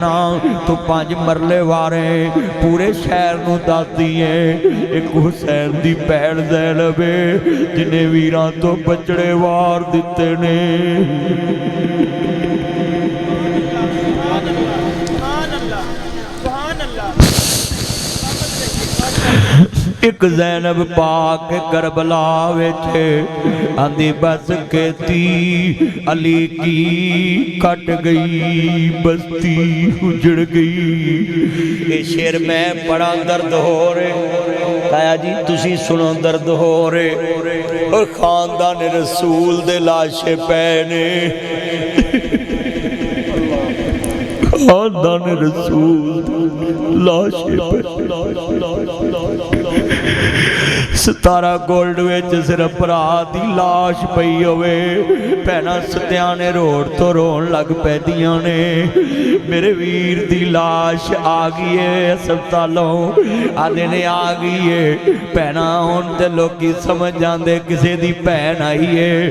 تو 5 مرلے وارے پورے شہر نو دس دیئے ایک حسین دی بہن زینب جنہیں ویران تو بچڑے وار دیتے نے ایک زینب پاک کربلا ویچے آندھی بس کہتی علی کی کٹ گئی بستی اجڑ گئی یہ شعر میں بڑا درد ہو رہے تایا جی تسی سنو درد ہو رہے اور خاندان رسول دے لاشے پہنے خاندان رسول لاشے پہنے 17 گولڈ ویچ صرف پرا دی لاش پئی ہوئے پہنا ستیانے روڑ تو رون لگ پہ دیاں نے میرے ویر دی لاش آگئی ہے اسپتالوں آدھے نے آگئی ہے پہنا ان تے لوگ کی سمجھ جاندے کسے دی پہن آئی ہے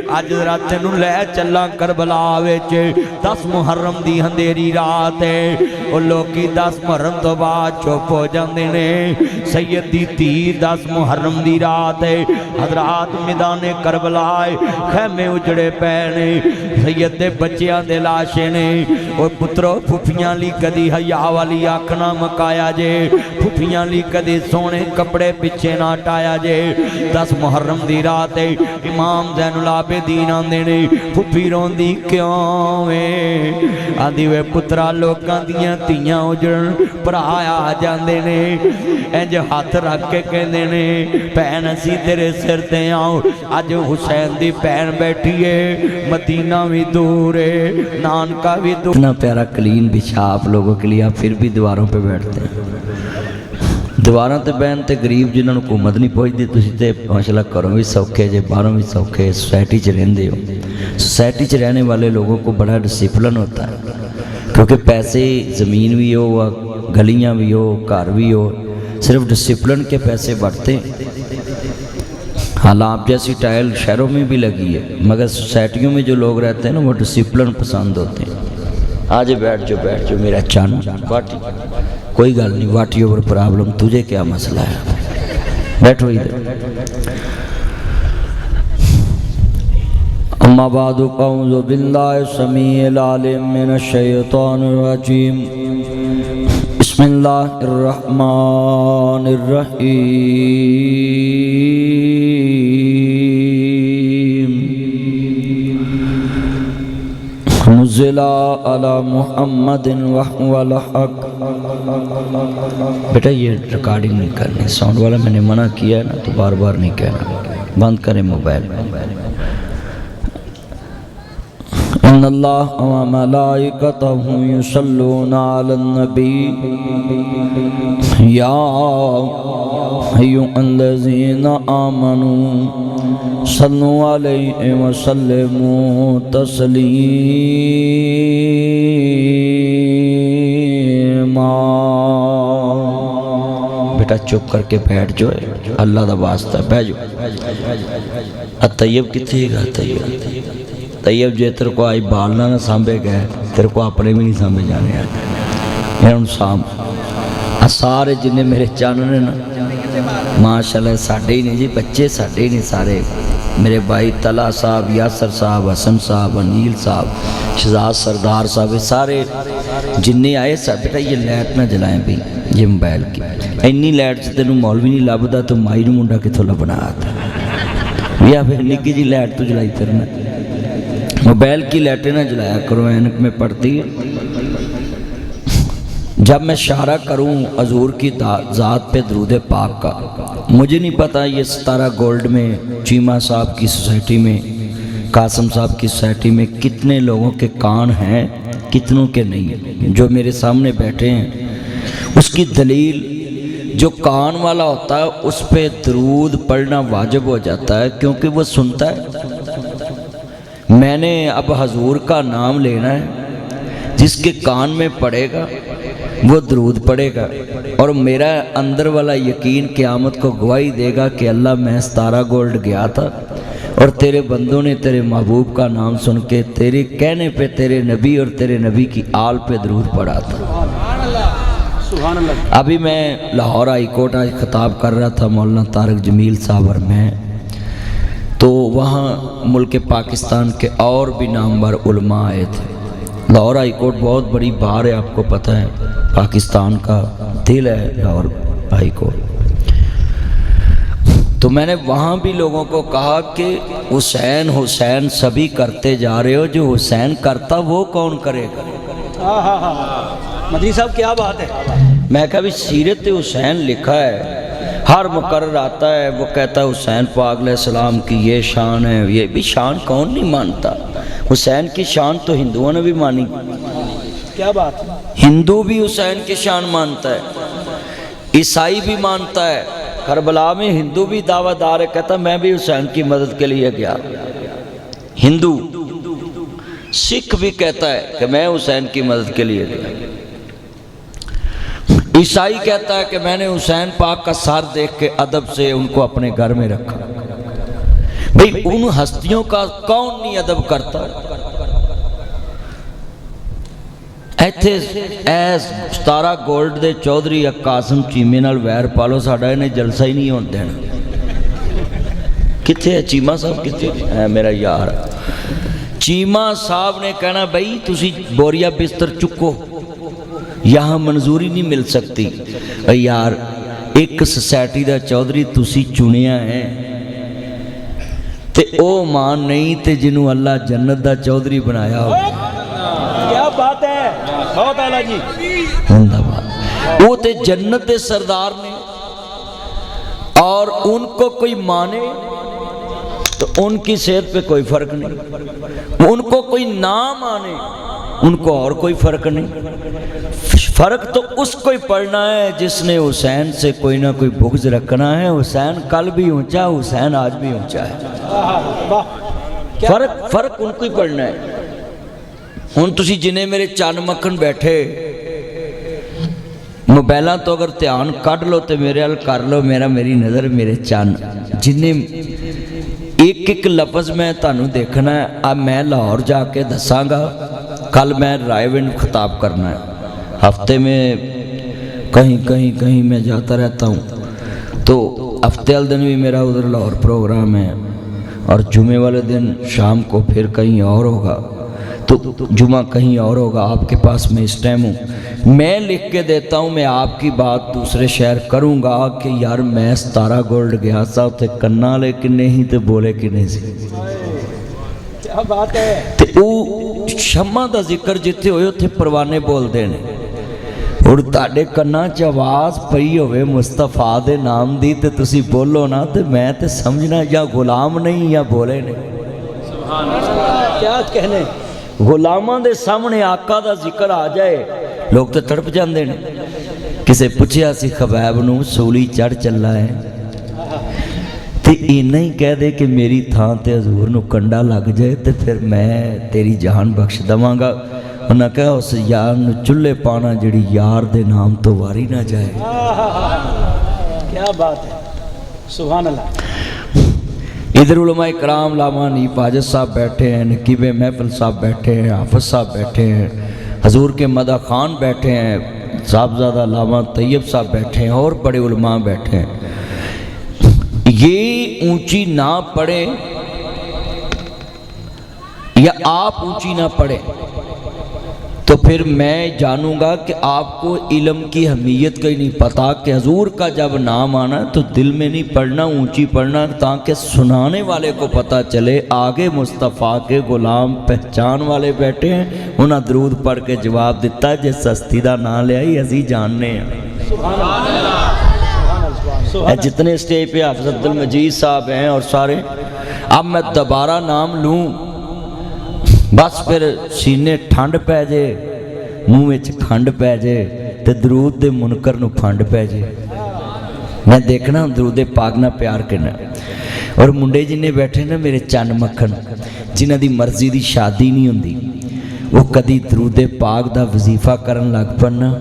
آج رات نو لے چلا کربلا ویچے 10 محرم دی ہندیری رات ہے اور لوگ کی 10 محرم تو بعد چوپ ہو جاندے نے سید دی 10 محرم دی رات ہے حضرات میدان کربلا خیمے اجڑے پہنے سید دے بچیاں دے لاشے نے اور پترو پھوپیاں لی کدی حیا والی آنکھنا مکایا جے پھوپیاں لی کدی سونے کپڑے پچھے نہ ٹایا جے 10 محرم دی رات ہے امام زین العابدین آندے نے پھوپی رون دی کیوں میں آندھی وے پترا لوگاں دیاں تیاں اجڑن پر آیا جاندے نے انج ہاتھ رکھ کے کہندے نے پہن اسی تیرے سر تے آؤ آج حسین دی پہن بیٹھی ہے مدینہ بھی دور ہے نانکا بھی دور اتنا پیارا کلین بچھا آپ لوگوں کے لیے آپ پھر بھی دیواروں پہ بیٹھتے ہیں دیواراں تے بہن تے غریب جنہوں نے حکومت نہیں پہنچ دی تسی تے ماشاءاللہ کروں بھی سوکھے جے باہروں بھی سوکھے سوسائٹی چ رہندے ہو سوسائٹی چ رہنے والے لوگوں کو بڑا ڈسپلن ہوتا ہے کیونکہ پیسے زمین بھی ہو گلیاں بھی ہو گھر بھی ہو صرف ڈسپلن کے پیسے بڑھتے ہیں حالانکہ آپ جیسی ٹائل شہروں میں بھی لگی ہے مگر سوسائٹیوں میں جو لوگ رہتے ہیں نا وہ ڈسپلن پسند ہوتے ہیں آج بیٹھ جو میرا چان واٹی کوئی گل نہیں واٹی اوور پرابلم تجھے کیا مسئلہ ہے بیٹھو ادھر اما بعد اعوذ باللہ السمیع العلیم من الشیطان الرجیم بسم اللہ الرحمن الرحیم نزل علی محمد وحو الحق بیٹا یہ ریکارڈنگ نہیں کرنی ساؤنڈ والا میں نے منع کیا ہے نا تو بار بار نہیں کہنا بند کریں موبائل ان اللہ و ملائکتہ یصلون علی النبی یا ایھا الذین آمنوا صلوا علیہ وسلموا تسلیما بیٹا چپ کر کے بیٹھ جو ہے اللہ دا واسطہ بیٹھ جو الطیب کتنے گا طیب جے تیرے کو آئی بالنا نہ سامبے گئے تیرے کو اپنے بھی نہیں سامبے جانے آتے ہیں ان سام سارے جنہیں میرے چاننے نا ماشاءاللہ ساڑھے ہی نہیں جی بچے ساڑھے ہی نہیں سارے میرے بھائی طلع صاحب یاسر صاحب حسن صاحب انیل صاحب شہزاد سردار صاحب سارے جنہیں آئے صاحب بیٹا یہ لائٹ نہ جلائیں بھی یہ موبائل کی اینی لائٹ سے تینوں مولوی نہیں لابدہ تو مائی نو منڈا کے تھولا بنا آتا یا پھر نکی جی لائٹ تو جلائی ترنا موبائل کی لائٹیں نہ جلایا کرو اینک میں پڑتی ہے جب میں اشارہ کروں حضور کی ذات پہ درود پاک کا مجھے نہیں پتا یہ 17 گولڈ میں چیمہ صاحب کی سوسائٹی میں قاسم صاحب کی سوسائٹی میں کتنے لوگوں کے کان ہیں کتنوں کے نہیں ہیں جو میرے سامنے بیٹھے ہیں اس کی دلیل جو کان والا ہوتا ہے اس پہ درود پڑھنا واجب ہو جاتا ہے کیونکہ وہ سنتا ہے میں نے اب حضور کا نام لینا ہے جس کے کان میں پڑے گا وہ درود پڑے گا اور میرا اندر والا یقین قیامت کو گواہی دے گا کہ اللہ میں 17 گولڈ گیا تھا اور تیرے بندوں نے تیرے محبوب کا نام سن کے تیرے کہنے پہ تیرے نبی اور تیرے نبی کی آل پہ درود پڑھا تھا۔ ابھی میں لاہور ہائی کورٹ آج خطاب کر رہا تھا مولانا طارق جمیل صاحب اور میں، تو وہاں ملک پاکستان کے اور بھی نامور علماء آئے تھے۔ لاہور ہائی کورٹ بہت بڑی بار ہے، آپ کو پتہ ہے، پاکستان کا دل ہے لاہور ہائی کورٹ۔ تو میں نے وہاں بھی لوگوں کو کہا کہ حسین حسین سبھی کرتے جا رہے ہو، جو حسین کرتا وہ کون کرے گا؟ مدنی صاحب کیا بات ہے۔ میں کہا بھی سیرت حسین لکھا ہے، ہر مقرر آتا ہے وہ کہتا ہے حسین پاک علیہ السلام کی یہ شان ہے، یہ بھی شان کون نہیں مانتا؟ حسین کی شان تو ہندوؤں نے بھی مانی، کیا بات ہے۔ ہندو بھی حسین کی شان مانتا ہے، عیسائی بھی مانتا ہے۔ کربلا میں ہندو بھی دعویٰ دار ہے، کہتا میں بھی حسین کی مدد کے لیے گیا۔ ہندو سکھ بھی کہتا ہے کہ میں حسین کی مدد کے لیے گیا۔ عیسائی کہتا ہے کہ میں نے حسین پاک کا سر دیکھ کے ادب سے ان کو اپنے گھر میں رکھا۔ بھئی ان ہستیوں کا کون نہیں ادب کرتا؟ ایتھے ایس ستارہ گولڈ دے چودھری یا قاسم چیمے نال ویر پالو، ساڑھا انہیں جلسہ ہی نہیں ہوتے ہیں۔ کتھے ہے چیمہ صاحب؟ کتھے ہے میرا یار؟ چیمہ صاحب نے کہنا بھئی تسی بوریا بستر چکو، یہاں منظوری نہیں مل سکتی۔ یار ایک سوسائٹی دا چودھری تسی چنیا ہے تے او مان نہیں تے جنہوں اللہ جنت دا چودھری بنایا ہو۔ کیا بات ہے، بہت اعلیٰ جی۔ زندہ باد۔ وہ تے جنت دے سردار نے، اور ان کو کوئی مانے تو ان کی صحت پہ کوئی فرق نہیں، ان کو کوئی نہ مانے ان کو اور کوئی فرق نہیں۔ فرق تو اس کو ہی پڑنا ہے جس نے حسین سے کوئی نہ کوئی بغض رکھنا ہے۔ حسین کل بھی اونچا، حسین آج بھی اونچا ہے۔ فرق ان کو ہی پڑنا ہے۔ ہن تسی جنہیں میرے چان مکھن بیٹھے موبائلہ تو اگر دھیان کٹ لو تو میرے حل کر لو، میری نظر میرے چان، جنہیں ایک ایک لفظ میں تانوں دیکھنا ہے۔ اب میں لاہور جا کے دساں گا، کل میں رائے ونڈ خطاب کرنا ہے، ہفتے میں کہیں میں جاتا رہتا ہوں، تو ہفتے والے دن بھی میرا ادھر لاہور پروگرام ہے، اور جمعے والے دن شام کو پھر کہیں اور ہوگا، تو جمعہ کہیں اور ہوگا۔ آپ کے پاس میں اس ٹائم ہوں، میں لکھ کے دیتا ہوں، میں آپ کی بات دوسرے شہر کروں گا کہ یار میں ستارہ گولڈ گیا سا تے کنا لے کنے ہی تے بولے کنے سی۔ کیا بات ہے۔ تے او شمع دا ذکر جتے ہوئے اتھے پروانے بول دینے، اور تاڑے کنا چ آواز پئی ہوئے مصطفیٰ دے نام دی تے تسی بولو نا، تے میں تے سمجھنا یا غلام نہیں یا بولے نہیں۔ کیا کہنے، غلاماں دے سامنے آقا دا ذکر آ جائے لوگ تے تڑپ جاندے نے۔ کسے پوچھیا سی خبیب نو سولی چڑھ چلا ہے تے اینا ہی کہہ دے کہ میری تھاں تے حضور نو کنڈا لگ جائے تے پھر میں تیری جان بخش دواں گا۔ انہاں کہا اس یار نو چلے پانا جڑی یار دے نام تو واری نہ جائے۔ کیا بات ہے، سبحان اللہ۔ ادھر علماء کرام علامہ حنیف حاجت صاحب بیٹھے ہیں، نقیب محفل صاحب بیٹھے ہیں، حافظ صاحب بیٹھے ہیں، حضور کے مدح خان بیٹھے ہیں، صاحبزادہ علامہ طیب صاحب بیٹھے ہیں، اور بڑے علماء بیٹھے ہیں۔ یہ اونچی نہ پڑھیں یا آپ اونچی نہ پڑھیں تو پھر میں جانوں گا کہ آپ کو علم کی اہمیت کا ہی نہیں پتا کہ حضور کا جب نام آنا تو دل میں نہیں پڑھنا، اونچی پڑھنا، تاکہ سنانے والے کو پتا چلے آگے مصطفیٰ کے غلام پہچان والے بیٹھے ہیں، انہاں درود پڑھ کے جواب دیتا ہے جس ہستی دا نام لے آئی ازی جاننے ہیں۔ جتنے اسٹیج پہ حافظ عبدالمجید صاحب ہیں اور سارے، اب میں دوبارہ نام لوں بس پھر سینے ٹھنڈ پہ جے، منہ وچ کھنڈ پہ جے تے درود دے منکر نو پھنڈ پہ جے۔ میں دیکھنا درود پاک نہ پیار کرنا، اور منڈے جنہیں بیٹھے نا میرے چند مکھن، جنہ دی مرضی دی شادی نہیں ہوندی، وہ کدی درود پاک دا وظیفہ کرن لگ پڑنا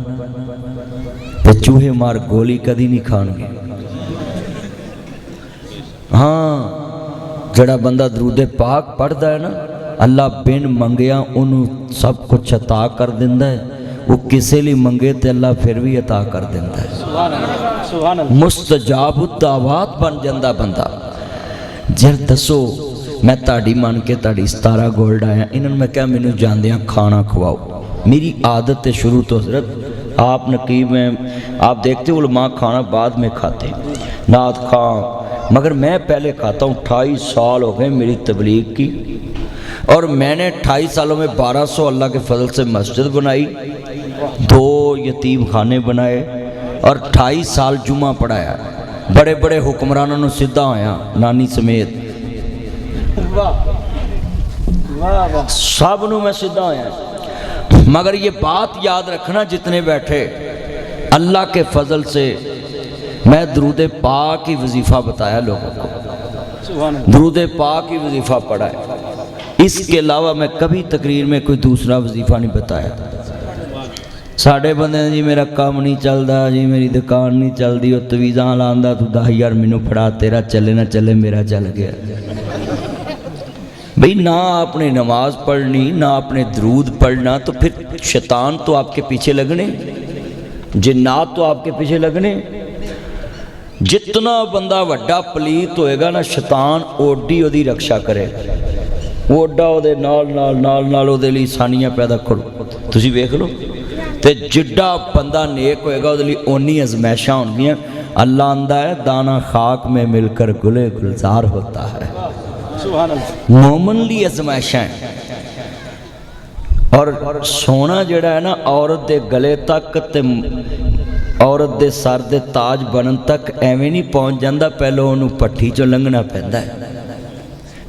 تے چوہے مار گولی کدی نہیں کھان گے۔ ہاں ਜਿਹੜਾ ਬੰਦਾ ਦਰੂਦ ਪਾਕ ਪੜ੍ਹਦਾ ਹੈ ਨਾ, ਅੱਲਾ ਬਿਨ ਮੰਗਿਆ ਉਹਨੂੰ ਸਭ ਕੁਝ ਅਤਾ ਕਰ ਦਿੰਦਾ ਹੈ। ਉਹ ਕਿਸੇ ਲਈ ਮੰਗੇ ਤੇ ਅੱਲਾ ਫਿਰ ਵੀ ਅਤਾ ਕਰ ਦਿੰਦਾ ਹੈ। ਸੁਭਾਨ ਅੱਲਾਹ, ਸੁਭਾਨ ਅੱਲਾਹ। ਮੁਸਤਜਾਬ ਦਾਵਾਤ ਬਣ ਜਾਂਦਾ ਬੰਦਾ। ਜੇ ਦੱਸੋ ਮੈਂ ਤੁਹਾਡੀ ਮੰਨ ਕੇ ਤੁਹਾਡੀ 17 ਗੋਲਡ ਆਇਆ, ਇਹਨਾਂ ਨੂੰ ਮੈਂ ਕਿਹਾ ਮੈਨੂੰ ਜਾਂਦਿਆਂ ਖਾਣਾ ਖਵਾਓ। मेरी आदत है शुरू तो हज़रत आप नकीब में आप देखते हो उलमा खाना बाद में खाते हैं, नात खां, मगर मैं पहले खाता हूँ। 28 साल हो गए मेरी तबलीग की, और मैंने 28 सालों में 1200 अल्लाह के फजल से मस्जिद बनाई, 2 यतीम खाने बनाए, और 28 साल जुमा पढ़ाया। बड़े बड़े हुक्मरानों ने सीधा होया नानी समेत, सब नूं मैं सीधा होया। मगर ये बात याद रखना जितने बैठे, अल्लाह के फजल से मैं दरूद पाक की वजीफ़ा बताया लोगों को, दरूद पाक की वजीफ़ा पढ़ा है। इसके अलावा मैं कभी तकरीर में कोई दूसरा वजीफ़ा नहीं बताया। साढ़े बंदे जी मेरा काम नहीं चलता जी, मेरी दुकान नहीं चलती, वो तवीज़ा लांदा तू 10,000 मैनू फड़ा, तेरा चले ना चले मेरा चल गया। भाई ना आपने नमाज पढ़नी ना आपने दरूद पढ़ना, तो फिर शैतान तो आपके पीछे लगने, जिन्नात तो आपके पीछे लगने। जितना बंदा वड्डा पलीत होएगा ना, शैतान ओडी ओदी रक्षा करेगा, ओडा ओदे नाल नाल नाल नाल ओदे लई सानियां पैदा करो। तुसीं वेख लो, ते जिड्डा बंदा नेक होएगा ओदे लई ओनी अज़मैशां होणगियां। अल्लाह आंदा है दाना खाक में मिलकर गुले गुलजार होता है। मोमन ली अजमाइशां है। और सोना जड़ा है ना, औरत दे गले तक ते औरत दे सर दे ताज बनन तक एवें नहीं पहुँच जाता, पहलों उन्होंने पट्ठी चो लंघना पैंदा है,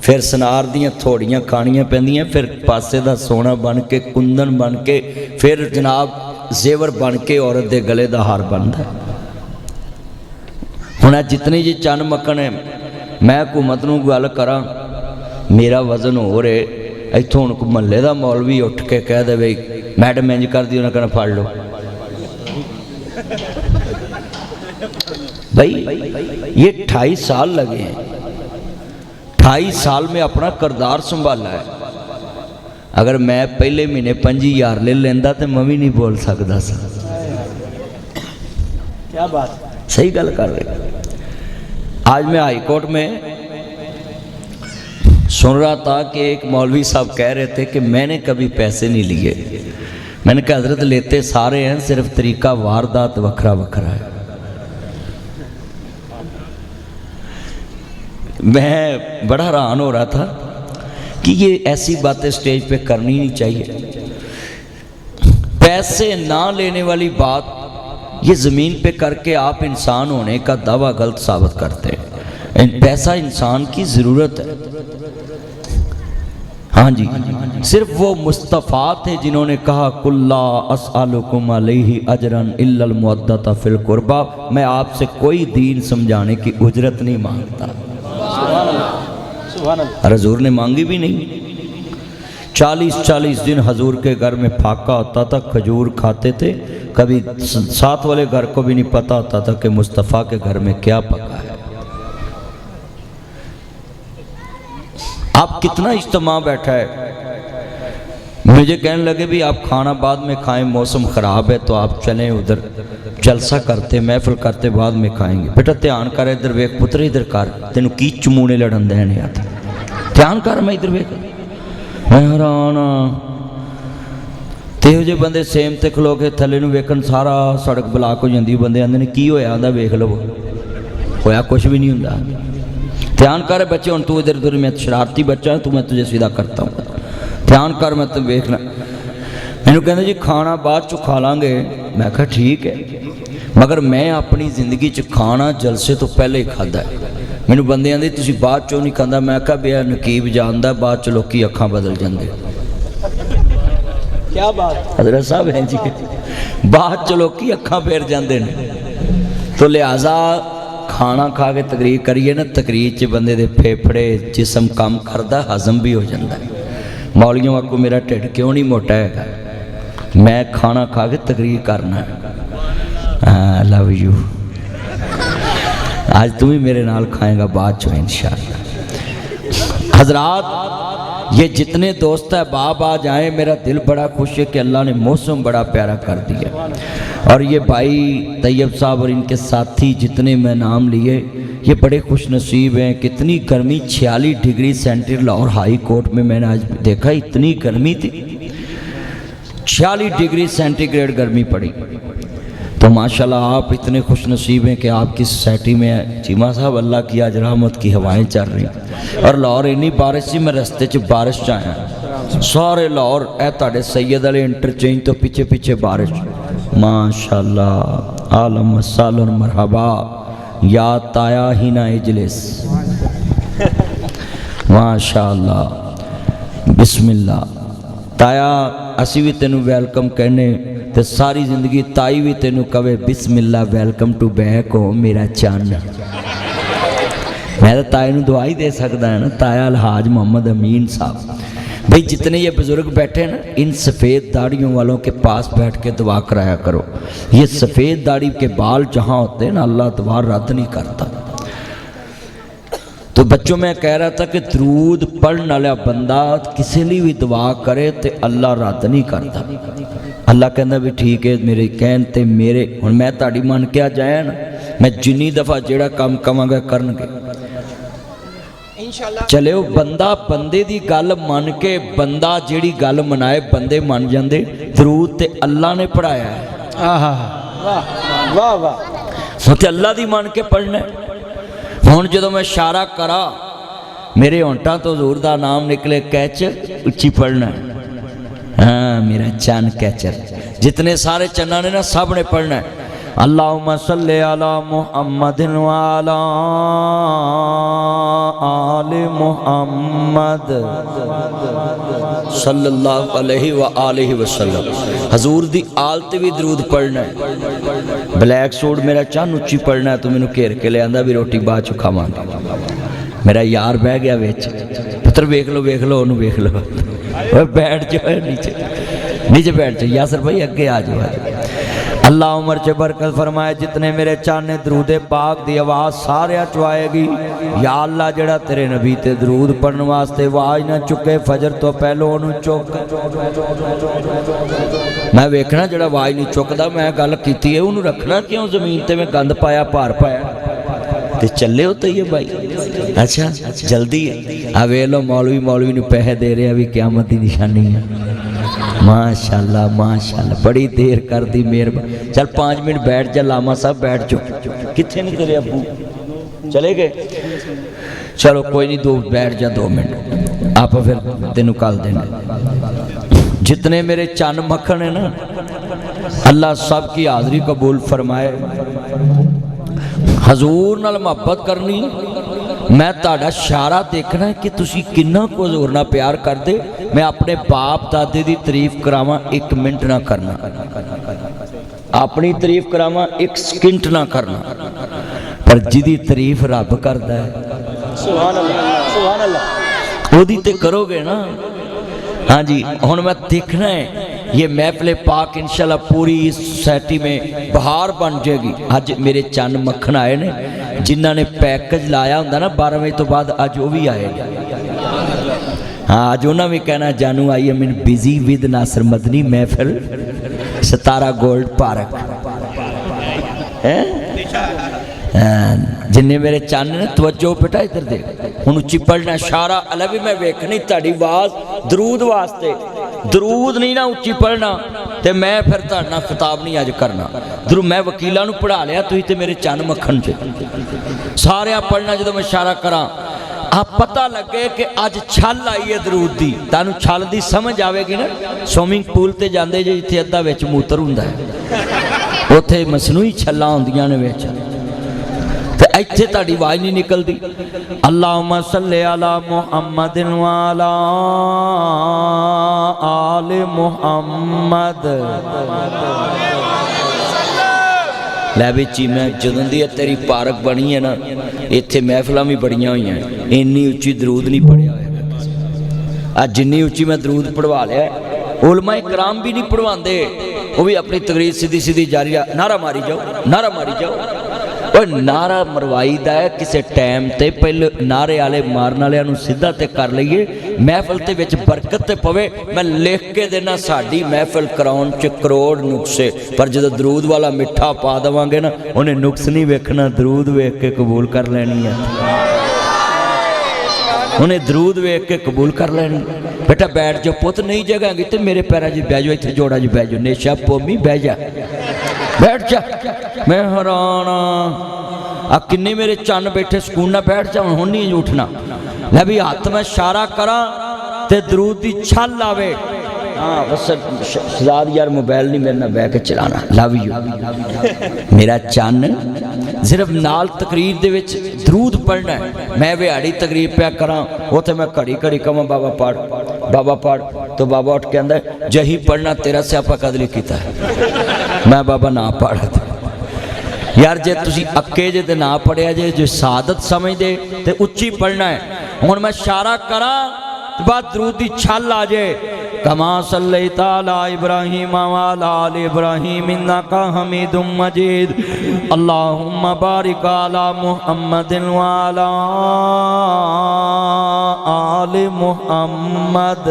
फिर सनार दियां थोड़ियां खानियां पैंदियां, फिर पासे दा सोना बन के कुंदन बन के, फिर जनाब जेवर बन के औरत दे गले दा हार बनता है। हुण जितनी जी चन मक्कन है, मैं हुकूमत नूं गल करा, मेरा वजन हो रहे, इत्थों हुण महल्ले का मौलवी उठ के कह दे बई मैडम इंज कर दी, उन्हें कहना फड़ लो। भाई ये 28 साल लगे हैं, 28 साल में अपना किरदार संभाला है। अगर मैं पहले महीने 5,000 ले लेंदा तो मैं भी नहीं बोल सकता सा। क्या बात, सही गल कर रहे। आज मैं हाई कोर्ट में सुन रहा था कि एक मौलवी साहब कह रहे थे कि मैंने कभी पैसे नहीं लिए। मैंने कहा हजरत लेते सारे हैं, सिर्फ तरीका वारदात वखरा वखरा है। मैं बड़ा हैरान हो रहा था कि ये ऐसी बातें स्टेज पे करनी नहीं चाहिए। पैसे ना लेने वाली बात ये ज़मीन पे करके आप इंसान होने का दावा गलत साबित करते हैं। पैसा इंसान की ज़रूरत है। हाँ जी, सिर्फ वो मुस्तफ़ा थे जिन्होंने कहा कुल्ला अस्अलुकुम अलैहि अजरन इल्लल मुअद्दता फिल कुर्बा, मैं आपसे कोई दीन समझाने की उजरत नहीं मांगता। और हजूर ने मांगी भी नहीं। 40-40 दिन हजूर के घर में फाका होता था, खजूर खाते थे, कभी साथ वाले घर को भी नहीं पता होता था कि मुस्तफ़ा के घर में क्या पका है। आप कितना इज्तिमा बैठा है, मुझे कहने लगे भी आप खाना बाद में खाएं, मौसम ख़राब है तो आप चलें उधर, जलसा करते महफिल करते बाद में खाएंगे। बेटा ध्यान कर, इधर वेख पुत्र, इधर कर, तेन की चमूने लड़न देने आता, ध्यान कर, मैं इधर वेख। मैं हैरान ते जे बंदे सेम ते खलो के थले नूं वेखण सारा सड़क ब्लाक हो जाती, बंदे आंदे ने की होया, आंदा वेख लवो, होया कुछ भी नहीं हुंदा। ध्यान कर बच्चे, हुण तू इधर उधर, मैं शरारती बच्चा है, तू मैं तुझे सीधा करता हूँ, ध्यान कर, मैं तो देखना। मैनू कहते जी खाना बाद चो खा लांगे। मैं कहा ठीक है, मगर मैं अपनी जिंदगी च खाना जलसे तो पहले ही खादा है। मैनू बंदे आंदे तुसीं बाद चो नहीं खांदा। मैं कहा बेआ नकीब जानदा, बाद च लोकी अखां बदल जांदे। क्या बात हज़रत साहब हैं जी, बाद च लोकी अखां फेर जांदे ने। तो लिहाजा खाना खा के तकरीर करिए ना, तकरीर च बंदे दे फेफड़े जिसम काम करदा, हजम भी हो जाता है। मौलियों वाकू मेरा ढिड क्यों नहीं मोटा है, मैं खाना खा के तकरीर करना। I love you. आज तू भी मेरे नाल खाएगा बाद चो इंशाअल्लाह। हजरात ये जितने दोस्त अहबाब आज आए, मेरा दिल बड़ा खुश है कि अल्लाह ने मौसम बड़ा प्यारा कर दिया। और ये भाई तैयब साहब और इनके साथी जितने मैं नाम लिए, ये बड़े खुश नसीब हैं। कितनी गर्मी, 46 degree centigrade Lahore high court में मैंने आज देखा, इतनी गर्मी थी, 46 डिग्री सेंटीग्रेड गर्मी पड़ी। तो माशाल्लाह आप इतने खुश नसीब हैं कि आपकी सोसाइटी में चीमा साहब अल्लाह की आज रहमत की हवाएं चल रही। और लाहौर इन्नी बारिश सी, मैं रस्ते च बारिश च आया, सारे लाहौर ए तुहाडे सैयद अली इंटरचेंज तो पीछे पीछे बारिश। माशाल्लाह, आलम मसालन मरहबा या ताया ही ना इजलिस। माशाल्लाह, बिस्मिल्लाह। ताया असी भी तेनू वेलकम कहने, ते सारी जिंदगी ताई भी तेनू कवे बिस्मिल्लाह, वेलकम टू बैक हो मेरा चन्न। मैं तो ताए नू दुआ ही दे सकता है ना, ताया अलहाज मोहम्मद अमीन साहब। भाई जितने ये बुजुर्ग बैठे हैं ना, इन सफ़ेद दाढ़ियों वालों के पास बैठ के दुआ कराया करो। ये सफ़ेद दाढ़ी के बाल जहाँ होते हैं ना, अल्लाह दुआ रद्द नहीं करता। तो बच्चों मैं कह रहा था कि दरूद पढ़ने वाला बंदा किसी लिए भी दुआ करे तो अल्लाह रद्द नहीं करता। अल्लाह कहता भी ठीक है, मेरे कहन ते मेरे हुण मैं ताड़ी मन के आ जाया ना, मैं जिन्नी दफ़ा जेड़ा काम कवांगा करनगे। चले वो बंदा बंदे दी गल मन के, बंदा जेड़ी गल मनाए बंदे मन जाते। दरूद ते अल्लाह ने पढ़ाया है, वाह वाह वाह, तो अल्लाह दी मन के पढ़ना। हुण जो मैं इशारा करा, मेरे होंठा तो हजूर दा नाम निकले, कैच उच्ची पढ़ना। हाँ मेरा चन्न कैचर, जितने सारे चन्ना ने ना सब ने पढ़ना है। अल्लाहुम्मा सल्ली अला मुहम्मदिन व अला आले मुहम्मद सल्लल्लाहु अलैहि व आलिहि वसल्लम। हजूर दी आल ते भी दरूद पढ़ना है। ब्लैक सूट मेरा चन्न उच्ची पढ़ना है, तो मैनू घेर के ले आंदा भी रोटी बाद च खावांगे। मेरा यार बह गया विच, पुत्र वेख लो ओनू वेख लो, बैठ जाओ नीचे, नीचे बैठ जाओ। यासर भाई अगे आ जाओ। अल्लाह उमर च बरकत फरमाए, जितने मेरे चाने दरूदे पाक दी आवाज़ सारे चुआएगी। या अल्लाह जेड़ा तेरे नबी ते दरूद पढ़ने वास्ते आवाज़ ना चुके, फजर तो पहलों ओनू चुक। मैं वेखना जेड़ा आवाज़ नहीं चुकदा, मैं गल कीती है ओनू रखना क्यों जमीन ते में गंद पाया, भार पाया ते चले हो तो ये भाई। अच्छा जल्दी है, आ वे लो मौलवी नू पैसे दे रहे भी क़यामत की निशानी है। माशाल्लाह माशाल्लाह, बड़ी देर कर दी मेहरबानी। चल 5 मिनट बैठ जा, लामा साहब बैठ जाओ। कितने नहीं तेरे अबू चले गए? चलो कोई नहीं, 2 बैठ जा, 2 मिनट आप फिर तेन कल देना। जितने मेरे चन्न मक्खन है ना, अल्लाह सब की हाज़री कबूल फरमाए। हजूर नाल मुहब्बत करनी, मैं ताड़ा इशारा देखना है कि तुसी किन्ना को हजूर नाल प्यार करदे। मैं अपने बाप दादे की तारीफ करावां, 1 मिनट ना करना, अपनी तारीफ करावां 1 सेकंड ना करना, पर जिदी तारीफ रब करदा है सुभान अल्लाह सुभान अल्लाह, ओदी ते करोगे ना। हाँ जी, हुण मैं देखना है ये महफिल पाक इंशाल्लाह पूरी सोसाइटी में बहार बन जाएगी। अज मेरे चन्न मक्खन आए ने, जिन्हों ने पैकेज लाया होंदा ना 12 बजे तो बाद, अज वो भी आए। हाँ अज उन्होंने भी कहना जानू I am in busy with Nasir Madani महफिल सतारा गोल्ड पार्क है। जिन्ने मेरे चन्न ने तवज्जो बेटा इधर देख, हुण उच्ची पढ़ना इशारा अल्लाह भी मैं वेखनी ताड़ी आवाज़ दरूद वास्ते। दरूद नहीं ना उच्ची पढ़ना ते मैं फिर तुहाडे नाल खिताब नहीं अज करना। दरूद मैं वकीलों नूं पढ़ा लिया, तुसीं ते मेरे चन्न मक्खन च सारे पढ़ना। जो मैं इशारा करा आप पता लगे कि अज छल आई है दरूद दी, तुहानूं छल दी समझ आवेगी ना। स्विमिंग पूल ते जांदे जे जिथे अद्धा विच मूत्र हुंदा है, उत्थे मसनूई छल्लां हुंदियां ने विच, ते इत्थे तुहाडी आवाज़ नहीं निकलदी। अल्लाहुम्मा सल्ली अला मुहम्मदिन व अला आले मुहम्मद। लै भी चीमा जदों दी तेरी पार्क बनी है ना, इत्थे महफिलां भी बड़ियां होईयां, इन्नी उच्ची दरूद नहीं पढ़िया होएगा। अज जिन्नी उच्ची मैं दरूद पढ़वा लिया, उलमा इकराम भी नहीं पढ़वाते, वो भी अपनी तकरीर सीधी सीधी जारी, नारा मारी जाओ नारा मारी जाओ। नारा मरवाई दा है किसी टाइम ते पहले नारे वाले मारन वाले सीधा ते कर लीए महफिल ते विच बरकत ते पवे। मैं लिख के देना साडी महफिल कराउण च करोड़ नुक्से, पर जदों दरूद वाला मिठा पा देवांगे ना उन्हें नुक्स नहीं वेखना, दरूद वेख के कबूल कर लेनी है। उन्हें दरूद वेख के कबूल कर लेनी। बेटा बैठ जाओ पुत, नहीं जगह तो मेरे पैरों 'च बह जाओ, इत्थे जोड़ा 'च बह जाओ, नेशा पोमी बह जा, बैठ जा। मैं हैरान आ किन्ने मेरे चन्न बैठे सकून ना बैठ जा, हुण नहीं उठना। लै भी हत्थ मैं इशारा करा ते दरूद दी छल आवे। हाँ बस शहजाद यार मोबाइल नहीं मेरे नाल बह के चलाना, लव यू मेरा चन्न। सिर्फ नाल तकरीर दे विच दरूद पढ़ना है। मैं विहाड़ी तकरीर पिया करा उत्थे मैं घड़ी घड़ी कहां बाबा पढ़, बाबा पढ़, तो बाबा उठ के आंदा जही पढ़ना तेरा स्यापा कद नहीं कीता है। मैं बाबा ना पढ़ यार, जे तुसी अक्के जे ते ना पढ़िया जे, जो सादत समझदे ते उच्ची पढ़ना है। हुण मैं इशारा करा बाद दरूद दी छल आ जाए। कमा सल्लैता अला इब्राहीम व अला आलि इब्राहीम इन्नका हमीदुम मजीद। अल्लाहुम्मा बारिक अला मुहम्मदिन व अला आलि मुहम्मद।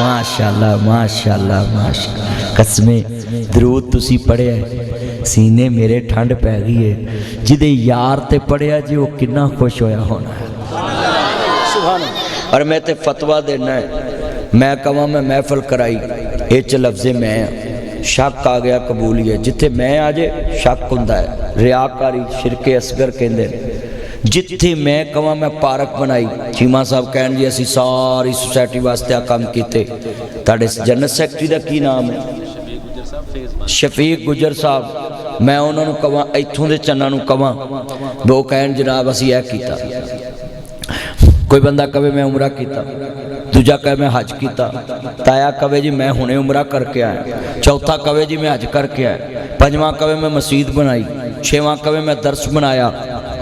माशाअल्लाह माशाअल्लाह माशाअल्लाह। कसमे दरूद तुसी पढ़िया सीने मेरे ठंड पै गई है। जिदे यार ते पढ़िया जी वो कितना खुश होया होना है। और मैं ते फतवा देना है, मैं कहा मैं महफिल कराई इच लफ्ज़े मैं शक आ गया कबूलियत, जिथे मैं आ जाए शक हुंदा है, रियाकारी शिरके असगर कहंदे ने। जिथे मैं कहा मैं पार्क बनाई, चीमा साहब कहन जी असी सारी सोसाइटी वास्ते आ काम कीते। तुहाडे जनरल सैकटरी दा की नाम है? शफीक गुजर साहब। मैं उन्होंने कहा इत्थों के चन्ना कहा, वो कहन जनाब असी यह कीता। कोई बंदा कहे मैं उमरा किया, दूजा कहे मैं हज किया, ताया कहे जी मैं हुणे उमरा करके आया, चौथा कहे जी मैं हज करके आया, पंजवा कहे मैं मसीत बनाई, छेवां कहे मैं दर्श बनाया।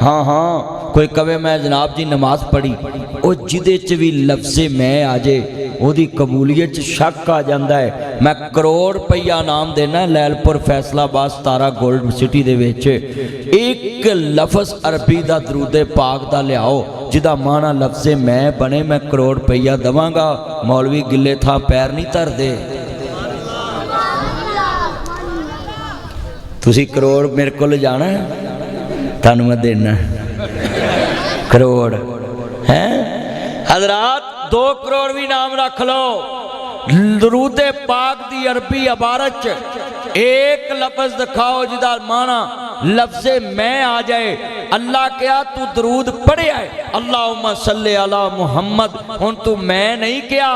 हाँ हाँ कोई कहे मैं जनाब जी नमाज पढ़ी। वो जिदे च भी लफ्ज़े मैं आ जाए ਉਹਦੀ कबूलियत शक आ जाता है। मैं करोड़ रुपया नाम देना लैलपुर फैसलाबाद 17 गोल्ड सिटी दे विच एक लफज अरबी दा दरूदे पाक दा लियाओ जिदा माना लफ्ज़े मैं बने, मैं करोड़ रुपया दवांगा। मौलवी गिले था पैर नहीं धरदे। तुसी करोड़ मेरे को जाना थानू मैं देना करोड़ है। हजरात 2 करोड़ भी नाम रख लो। दरूदे पाक दी अरबी इबारत च एक लफ्ज दिखाओ जिदा माना लफ्ज़े मैं आ जाए। अल्लाह क्या तू दरूद पढ़िया है, अल्लाहुम्मा सल्ले अला मुहम्मद। हुण तू मैं नहीं किया,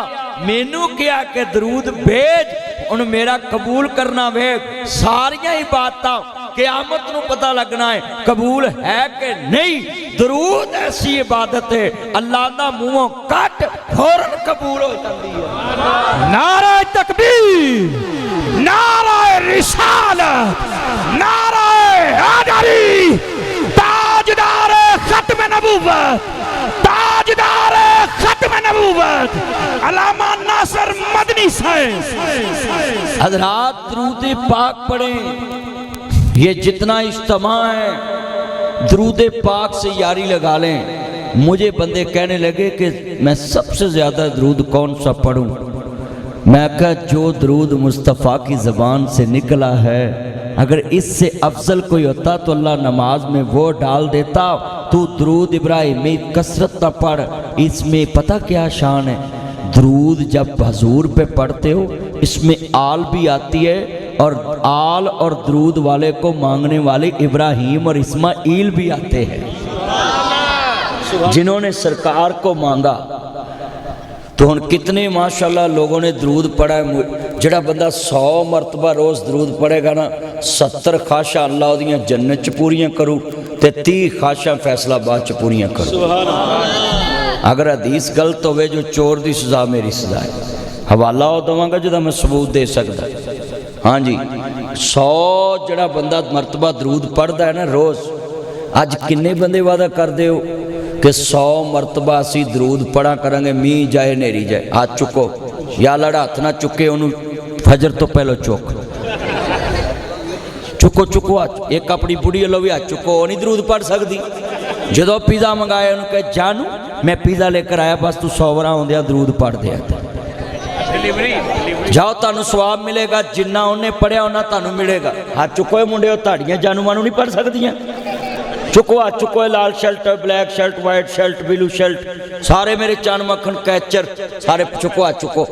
मैनू किया कि दरूद भेज। हुण मेरा कबूल करना वे सारियां इबादतां क़यामत नूं पता लगना है कबूल है कि नहीं। दरूद ऐसी इबादत है अल्लाह दा मूहों कट फौरन कबूल हो जाती है। नारा तकबीर, नारा रिसालत, नारा हैदरी, ताजदार खत्म नबूवत, ताजदार खत्म नबूवत अल्लामा नासिर मदनी साहब। हज़रात दरूद पाक पढ़े। ये जितना इज्तिमा है दरूद पाक से यारी लगा लें। मुझे बंदे कहने लगे कि मैं सबसे ज़्यादा दरूद कौन सा पढ़ूं। मैं कहा जो दरूद मुस्तफ़ा की ज़बान से निकला है, अगर इससे अफजल कोई होता तो अल्लाह नमाज में वो डाल देता। तू दरूद इब्राहिमी कसरत ना पढ़, इसमें पता क्या शान है। दरूद जब हजूर पे पढ़ते हो इसमें आल भी आती है, और आल और दरूद वाले को मांगने वाले इब्राहिम और इस्माइल भी आते हैं जिन्होंने सरकार को मांगा। तो हम कितने माशाल्लाह लोगों ने दरूद पढ़ा है। जड़ा बंदा 100 मरतबा रोज़ दरूद पढ़ेगा ना 70 ख्वाहिशां अल्लाह उहदियां जन्नत च पूरियां करूँ ते 30 ख्वाहिशां फैसलाबाद च पूरियां करूँ। अगर हदीस गलत होवे जो चोर की सज़ा मेरी सज़ा है। हवाला वो देवांगा जिहदा मैं सबूत दे सकदा। हाँ जी 100 जड़ा बंदा मरतबा दरूद पढ़ता है ना रोज़, अज किन्ने बंदे वादा करते हो कि 100 मरतबा असी दरूद पढ़ा करांगे, मीह जाए नेरी जाए। हाथ चुको या लड़ा हथ ना चुके उन्होंने फजर तो पहलो चुक ਚੁੱਕੋ ਚੁੱਕੋ ਹੱਥ, ਇੱਕ ਆਪਣੀ ਬੁੜੀ ਵੱਲੋਂ ਵੀ ਹੱਥ ਚੁੱਕੋ, ਉਹ ਨਹੀਂ ਦਰੂਦ ਪੜ੍ਹ ਸਕਦੀ। ਜਦੋਂ ਪੀਜ਼ਾ ਮੰਗਾਇਆ ਉਹਨੂੰ ਕਹੇ ਜਾਨੂ ਮੈਂ ਪੀਜ਼ਾ ਲੈ ਕਰ ਆਇਆ, ਬਸ ਤੂੰ 100 ਵਾਰ ਆਉਂਦਿਆਂ ਦਰੂਦ ਪੜ੍ਹ ਦਿਆ। ਜਾਓ ਤੁਹਾਨੂੰ ਸਵਾਬ ਮਿਲੇਗਾ, ਜਿੰਨਾ ਉਹਨੇ ਪੜਿਆ ਉਹਨਾਂ ਤੁਹਾਨੂੰ ਮਿਲੇਗਾ। ਹੱਥ ਚੁੱਕੋ ਇਹ ਮੁੰਡਿਓ, ਤੁਹਾਡੀਆਂ ਜਾਨੂਆਂ ਨੂੰ ਨਹੀਂ ਪੜ੍ਹ ਸਕਦੀਆਂ। ਚੁੱਕੋ ਹੱਥ ਚੁੱਕੋ, ਲਾਲ shirt, black shirt, white shirt, blue shirt, ਸਾਰੇ ਮੇਰੇ ਚੰਨ ਮੱਖਣ ਕੈਚਰ ਸਾਰੇ ਚੁੱਕੋ ਹੱਥ ਚੁੱਕੋ।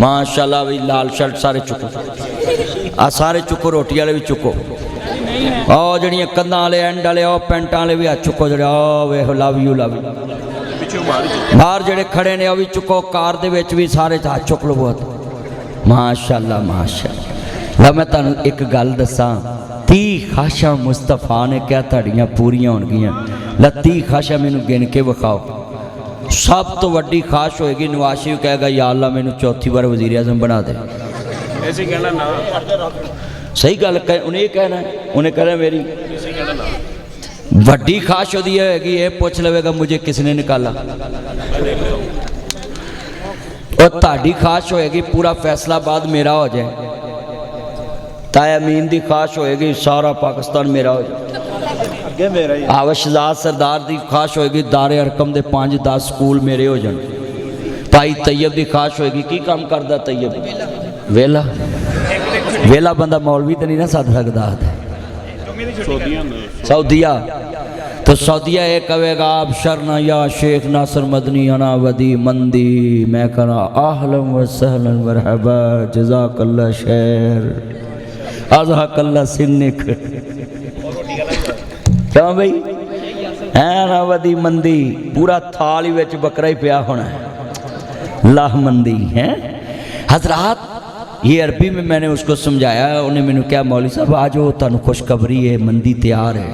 ਮਾਸ਼ਾਅੱਲਾ ਵੀ ਲਾਲ ਸ਼ਰਟ ਸਾਰੇ ਚੁੱਕੋ, ਆ ਸਾਰੇ ਚੁੱਕੋ, ਰੋਟੀ ਵਾਲੇ ਵੀ ਚੁੱਕੋ, ਉਹ ਜਿਹੜੀਆਂ ਕੰਧਾਂ ਵਾਲੇ ਐਂਡ ਵਾਲੇ ਉਹ ਪੈਂਟਾਂ ਵਾਲੇ ਵੀ ਹੱਥ ਚੁੱਕੋ। ਜਿਹੜੇ ਆ ਵੇਖ ਲਵ ਯੂ ਬਾਹਰ ਜਿਹੜੇ ਖੜੇ ਨੇ ਉਹ ਵੀ ਚੁੱਕੋ, ਕਾਰ ਦੇ ਵਿੱਚ ਵੀ ਸਾਰੇ ਹੱਥ ਚੁੱਕ ਲਓ। ਬਹੁਤ ਮਾਸ਼ਾਅੱਲਾ ਮਾਸ਼ਾਅੱਲਾ। ਲੈ ਮੈਂ ਤੁਹਾਨੂੰ ਇੱਕ ਗੱਲ ਦੱਸਾਂ, 30 ਖਾਸ਼ਾਂ ਮੁਸਤਫਾ ਨੇ ਕਿਹਾ ਤੁਹਾਡੀਆਂ ਪੂਰੀਆਂ ਹੋਣਗੀਆਂ। ਲੈ 30 ਖਾਸ਼ਾਂ ਮੈਨੂੰ ਗਿਣ ਕੇ ਵਿਖਾਓ। ਸਭ ਤੋਂ ਵੱਡੀ ਖਾਸ਼ ਹੋਏਗੀ ਨਵਾਜ਼ ਸ਼ਰੀਫ ਕਹੇਗਾ ਯਾ ਅੱਲਾ ਮੈਨੂੰ ਚੌਥੀ ਵਾਰ ਵਜ਼ੀਰ ਆਜ਼ਮ ਬਣਾ ਦੇ। ਐਸੇ ਕਹਿਣਾ ਨਾ, ਸਹੀ ਗੱਲ ਕਹੇ ਉਹਨੇ ਇਹ ਕਹਿਣਾ, ਉਹਨੇ ਕਹਿਣਾ ਮੇਰੀ ਵੱਡੀ ਖਾਸ਼ ਉਹਦੀ ਹੋਏਗੀ ਇਹ ਪੁੱਛ ਲਵੇਗਾ ਮੁਝੇ ਕਿਸ ਨੇ ਨਿਕਾਲਾ। और ताड़ी खाश होएगी पूरा फैसलाबाद मेरा हो जाए, ताया अमीन की खाश होएगी सारा पाकिस्तान मेरा हो जाए, आवशजाद सरदार की खाश होएगी दारे अरकम के 5-10 स्कूल मेरे हो जाए, भाई तैयब की खाश होएगी की काम करता तैयब वेला वेला बंदा मौलवी तो नहीं ना सद सकता सऊदिया तो सऊदिया ये कहेगा आप शरना या शेख नासर मदनी अना वदी मंदी मैं करा आहलन व सहलन मरहबा जज़ाकल्ला शहर अज़हकल्ला सिन्निक क्यों भाई है ना वदी मंदी पूरा थाल ही विच बकरा ही पिया होना है लाह मंदी है हजरात। ये अरबी में मैंने उसको समझाया, उन्हें मैंने क्या मौलवी साहब आज वो तुहानू खुशखबरी है मंदी तैयार है।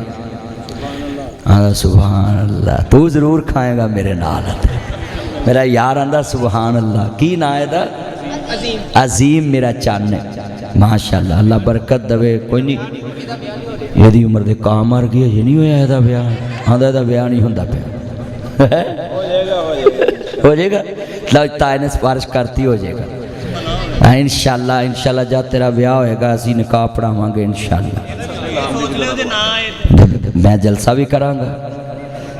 सुभान अल्लाह तू जरूर खाएगा मेरे नाल। मेरा यार आंदा सुभान अल्लाह की ना है अजीम मेरा चन्न है माशाअल्लाह अल्लाह बरकत दवे। कोई नहीं यदि उम्र दे काम मर गई ये नहीं होया ਇਹਦਾ ਵਿਆਹ ਆਂਦਾ ਇਹਦਾ ਵਿਆਹ नहीं ਹੁੰਦਾ ਪਿਆ हो जाएगा लो ताए ने सिफारिश करती हो जाएगा इंशाअल्लाह इंशाअल्लाह जब तेरा ब्याह होएगा असी निकाह पढ़ावांगे इंशाअल्लाह। मैं जलसा भी करांगा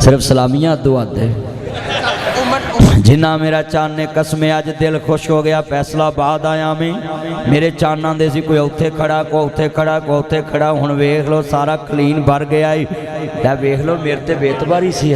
सिर्फ सलामियां दुआ दे जिन्ना मेरा चान ने कसमे अज दिल खुश हो गया फैसलाबाद आया मैं मेरे चान आंदे सी कोई उत्थे खड़ा को उत्थे खड़ा को उत्थे खड़ा हुण वेख लो सारा क्लीन भर गया है वेख लो मेरे ते बेतबारी सी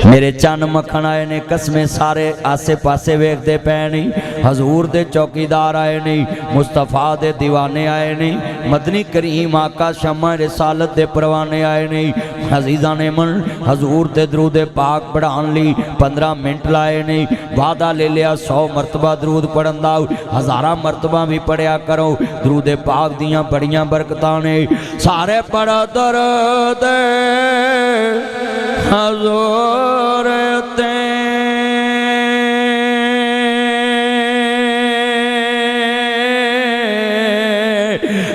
मेरे चन्न मक्खन आए ने कसमे सारे आसे पासे वेखते पे नहीं हजूर दे चौकीदार आए नहीं मुस्तफा दे दीवाने आए नहीं मदनी करीम आका शमा रिसालत दे परवाने आए नहीं अजीज़ा ने मन हजूर दे दरूद पाक पढ़ाने ली 15 मिनट लाए नहीं वादा ले लिया 100 मरतबा दरूद पढ़न दा 1000 मरतबा भी पढ़िया करो दरूद पाक दियां बड़ियां बरकतां ने सारे पढ़ा दरूद हजूर ते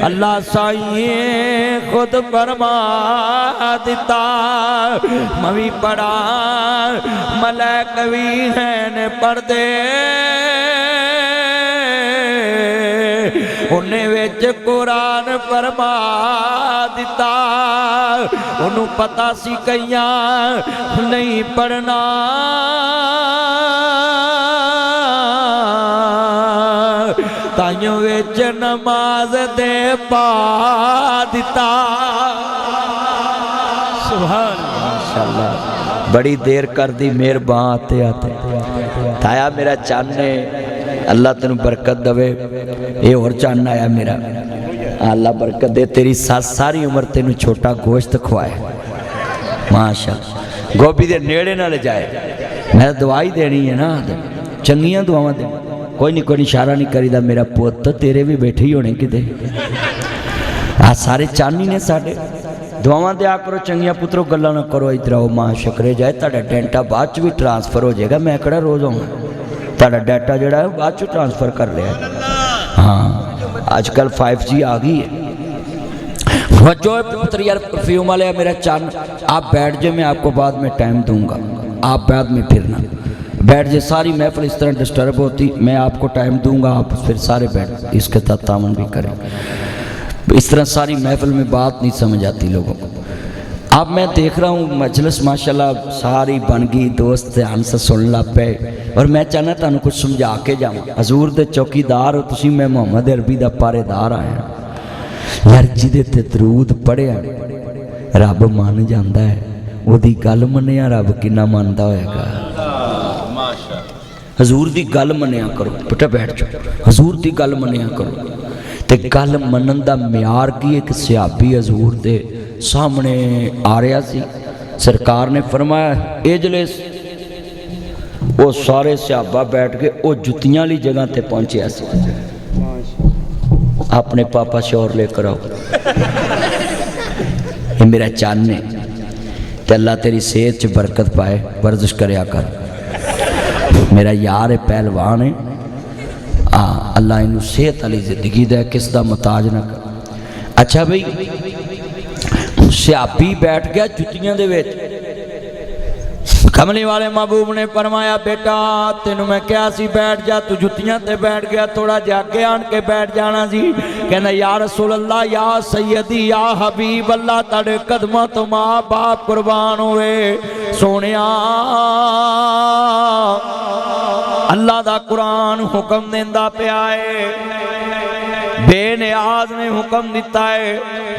अल्लाह साईं खुद फरमा दिता मवी पढ़ा मलैक भी हैं पढ़दे उन्हें विच कुरान फरमा दिता उन्हों पता सी कईयां नहीं पढ़ना ताइयों विच नमाज दे पा दिता सुभान माशाअल्लाह बड़ी देर कर दी मेहरबान आते आते ताया मेरा चन्न है अल्लाह तेन बरकत दवे ये और चन्न आया मेरा अल्लाह बरकत दे तेरी सस सारी उम्र तेन छोटा गोश्त खवाए माशाअल्लाह गोभी दे नेड़े ना ले जाए मैं दवाई देनी है ना चंगियां दुआवां दे कोई नहीं इशारा नहीं करीदा मेरा पुत तेरे भी बैठे ही होने किते आ सारे चानी ने साडे दुआवां दिया करो चंगियां पुत्रो गल्लां ना करो इधर आओ मां शुक्रे जाए तुहाडा डेंटा बाद च भी ट्रांसफर हो जाएगा मैं किहड़ा रोज आऊँ तुहाडा डाटा जिहड़ा है बाद च ट्रांसफर कर लिया हाँ आजकल 5G आ गई है जो पुत्र यार परफ्यूम वाले मेरा चान आप बैठ जाए मैं आपको बाद में टाइम दूंगा आप बाद में फिरना बैठ जाए सारी महफिल इस तरह डिस्टर्ब होती मैं आपको टाइम दूंगा आप फिर सारे बैठ इसके साथ तामन भी करें इस तरह सारी महफिल में बात नहीं समझ आती लोगों को। अब मैं देख रहा हूँ मजलिस माशाल्लाह सारी बन गई, दोस्त ध्यान से सुन ला पे, और मैं चाहना तुहानू कुछ समझा के जावां। हजूर दे चौकीदार हो तुसीं, मैं मुहम्मद अरबी दा पारेदार आया यार। जिहदे ते दरूद पढ़िया रब मन जांदा है, ओदी गल मन्निया रब किन्ना मनदा होएगा। हजूर दी गल मन्निया करो, बेटा बैठ जाओ, हजूर दी गल मन्निया करो। ते गल मनन दा म्यार की, एक सहाबी हजूर दे सामने आ रहा सी, सरकार ने फरमाया इजलिस, वो सारे सहाबा बैठ के वो जुतियां वाली जगह ते पहुंचे सी। अपने पापा शोर लेकर आओ, ये मेरा चन्न है, ते अल्लाह तेरी सेहत च बरकत पाए, वर्जिश करया कर। मेरा यार है, पहलवान है, अल्लाह इनू सेहत वाली जिंदगी दे, किस दा मुताज ना कर। अच्छा भाई, सहाबी बैठ गया जुतियां दे विच। कमली वाले महबूब ने फरमाया बेटा तेनू मैं क्या सी बैठ जा, तू जुतियां ते बैठ गया, थोड़ा जा अगे आन के बैठ जाना सी। कहना या रसूल अल्लाह, या सैयदी, या हबीब अल्लाह, तेरे कदमां तो मां बाप कुर्बान होए। सोनिया अल्लाह दा कुरान हुक्म देंदा पिया है, बेनियाज ने हुक्म दिता है,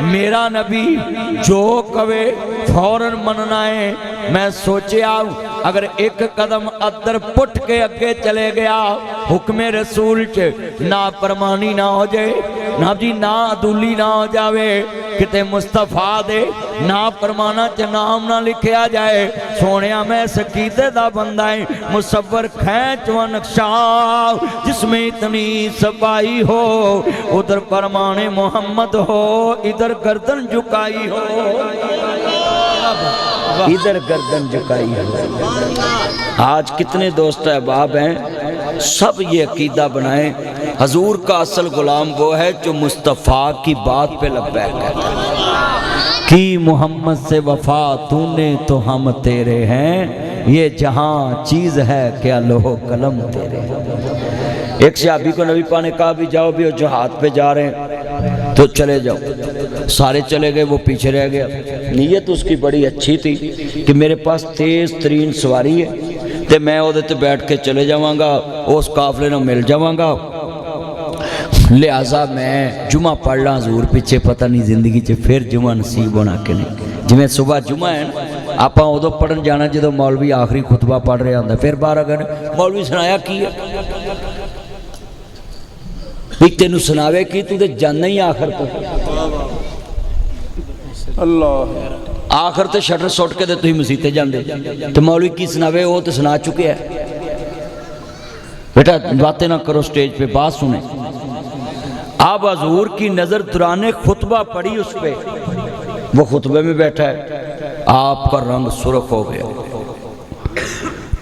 मेरा नबी जो कवे फौरन मनना है। मैं सोचा अगर एक कदम अदर पुट के अगे चले गया, हुक्मे रसूल च ना परमानी ना हो जाए, ना जी ना अदूली ना हो जावे, किते मुस्तफा दे ना परमाना च नाम ना लिखा जाए। सोने मैं सकीदे दा बंदा है, मुसव्वर खैच व नक्शा जिसमें इतनी सफाई हो, उधर परमाने मोहम्मद हो, इधर गर्दन झुकाई हो, इधर गर्दन झुकाई हो। आज कितने दोस्त अहबाब हैं, सब ये अकीदा बनाए हजूर का असल गुलाम वो है जो मुस्तफ़ा की बात पे लब्बैक कहता है कि मोहम्मद से वफा तूने तो हम तेरे हैं, ये जहां चीज़ है क्या लोहो कलम तेरे हैं। एक सहाबी को नबी पाक ने कहा भी जाओ, भी वो जहाद पे जा रहे हैं तो चले जाओ। सारे चले गए, वो पीछे रह गया। नीयत उसकी बड़ी अच्छी थी कि मेरे पास तेज़ तरीन सवारी है तो मैं उहदे ते बैठ के चले जावांगा, उस काफले नाल मिल जावांगा, लिहाजा मैं जुमा पढ़ ला हजूर पिछे, पता नहीं जिंदगी च फिर जुमा नसीब होना कि नहीं। जिवें सुबह जुमा है ना, आप उदों पढ़न जाना जो मौलवी आखिरी खुतबा पढ़ रहा होंदा, फिर बाहर अगर मौलवी सुनाया की है भी तेनू सुनावे की, तू तो जाना ही आखिर तो अल्लाह आखिर तो शटर सुट के तुम मसीते जाते, तो मौलवी की सुनावे, वो तो सुना चुके है। बेटा बातें ना करो, स्टेज पे बात सुने। अब हजूर की नजर दुराने खुतबा पड़ी उस पर, वो खुतबे में बैठा है, आपका रंग सुर्ख हो गया।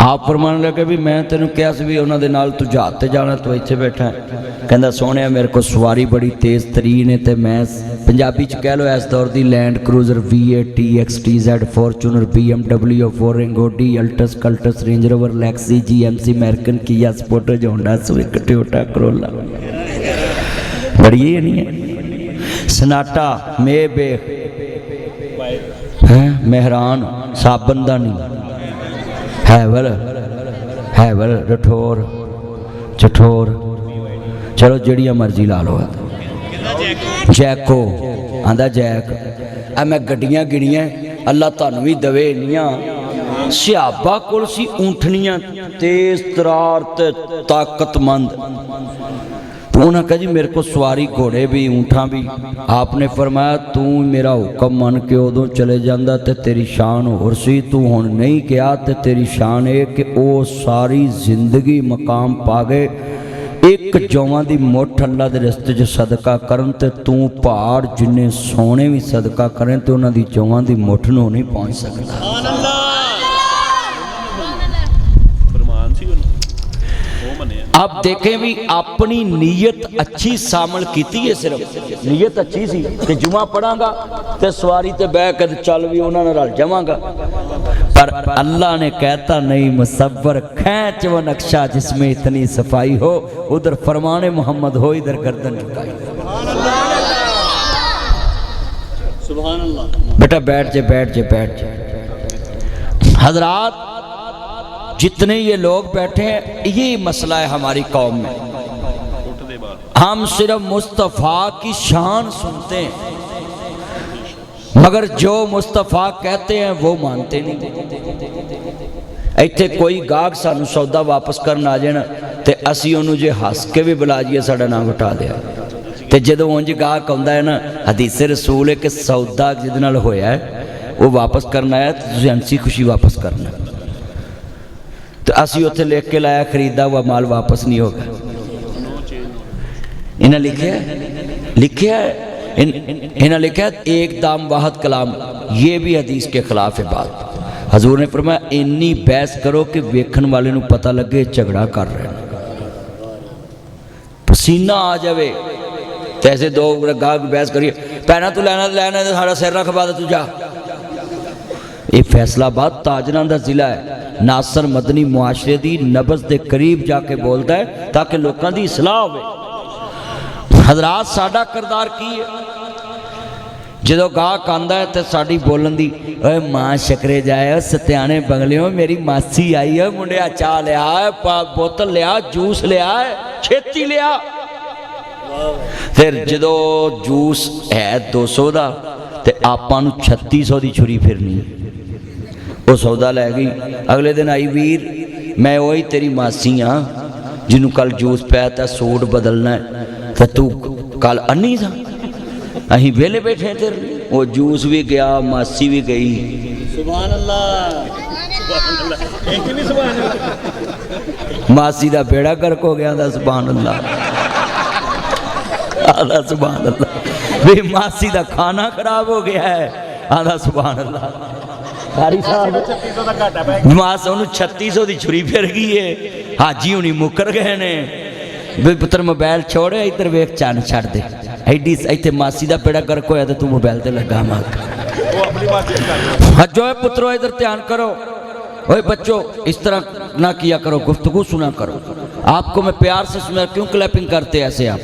आप फरमान लगे भी मैं तेन क्या भी उन्होंने नाल तू जहाज ते जाना, तू इत्थे बैठा है। कहता सोने मेरे को सवारी बड़ी तेज़ तरीन है, तो मैं पंजाबी च कह लो इस दौर की Land Cruiser V8 TXTZ Fortuner BMW फोरेंगो डी Altis Cultus Range Rover Lexus GMC American Kia Sportage Honda Swift Toyota Corolla, बड़ी ये नहीं है, सनाटा मेबे है, मेहरान साबनदानी, हैवल रठौर चठौर, चलो जड़िया मर्जी ला लो, जैको आंदा जैक। आ मैं गड्डियां गिनियां, अल्लाह तुहानू भी दवे इन्नियां। सहाबा कोल सी ऊंठनियां तेज तरार ते ताकतमंद, तो उन्होंने कहा जी मेरे को सवारी घोड़े भी ऊँठा भी। आपने फरमाया तू मेरा हुक्म मन के उदों चले जाता तो तेरी शान होर सी, तू हुण नहीं गया तो तेरी शान है कि वो सारी जिंदगी मकाम पा गए। एक जौवां दी मुठ अल्लाह दे रस्ते च सदका करन ते तू पहाड़ जिन्ने सोने भी सदका करें तो उन्हां दी जौवां दी मुठ नूं नहीं पहुँच सकता। अब देखें भी अपनी नीयत अच्छी शामिल की है, सिर्फ नीयत अच्छी सी कि जुमा पढ़ांगा तो सवारी ते बह के चल भी उन्होंने रल जावांगा, पर अल्लाह ने कहता नहीं, मुसव्वर खैच व नक्शा जिसमें इतनी सफाई हो, उधर फरमाने मोहम्मद हो, इधर गर्दन झुकाई। सुभान अल्लाह। बेटा बैठ जा बैठ जा बैठ जा। हजरात, जितने ये लोग बैठे हैं, ये मसला है हमारी कौम में। हम सिर्फ मुस्तफ़ा की शान सुनते हैं, मगर जो मुस्तफ़ा कहते हैं वो मानते नहीं। इत्थे कोई गाहक सानू सौदा वापस करन आ जाए ना, ते असी उन्होंने जे हस के भी बुला जाइए साडा नाम हटा दिया। ते जदों उंज गाहक आउंदा है ना, हदीस रसूल है कि सौदा जिहदे नाल होया है वो वापस करना है, तो तुसीं हंसी खुशी वापस करना। तो असी उत्थे लिख के लाया खरीदा हुआ माल वापस नहीं होगा। इन्हें लिखा है एक दाम वाहद कलाम, ये भी हदीस के खिलाफ है बात। हजूर ने फरमाया इन्नी बहस करो कि वेखन वाले नूं पता लगे झगड़ा कर रहे हैं, पसीना आ जाए। तो ऐसे दो गाहक बहस करिए, पैना तू लैना सारा सिर रख बाद तू जा। ये फैसलाबाद ताजरां दा जिला है। नासर मदनी मुआशरे दी नबज़ दे करीब जाके बोलता है ताकि लोगों की इसलाह होवे। हजरात, साडा किरदार की है? जो गाहक आंदा है तो साड़ी बोलन दी, ओए मां शकरे जाए सत्याने बंगलियों, मेरी मासी आई है, मुंडिया चाह लिया है, बोतल लिया, जूस लिया है, छेती लिया। फिर जो जूस है 200 का, तो आपां नूं 3600 की छुरी फिरनी। वो सौदा लै गई। अगले दिन आई, वीर मैं वही तेरी मासी हाँ जिन्हों कल जूस पाया था, सूट बदलना है, तो तू कल अन्नी था, अहीं वेले बैठे तेरे। वो जूस भी गया, मासी भी गई। सुभान अल्लाह, सुभान अल्लाह, एक नहीं सुभान अल्लाह। मासी का बेड़ा गर्क हो गया था। सुभान अल्लाह, आधा सुभान अल्लाह। भी मासी का खाना खराब हो गया है, आधा सुभान अल्लाह। मास उन्होंने 3600 की छुरी फिर गई है। हाजी हुनी मुकर गए ने, भी पुत्र मोबाइल छोड़े, इधर वेख चन छड़ दे। एडी इतने मासी का बेड़ा गर्क होया तो तू मोबाइल ते लगा मग। हजो पुत्रो इधर ध्यान करो, ओए बच्चों इस तरह ना किया करो, गुफ्तगू सुना करो। आपको मैं प्यार से सुना, क्यों क्लैपिंग करते ऐसे आप?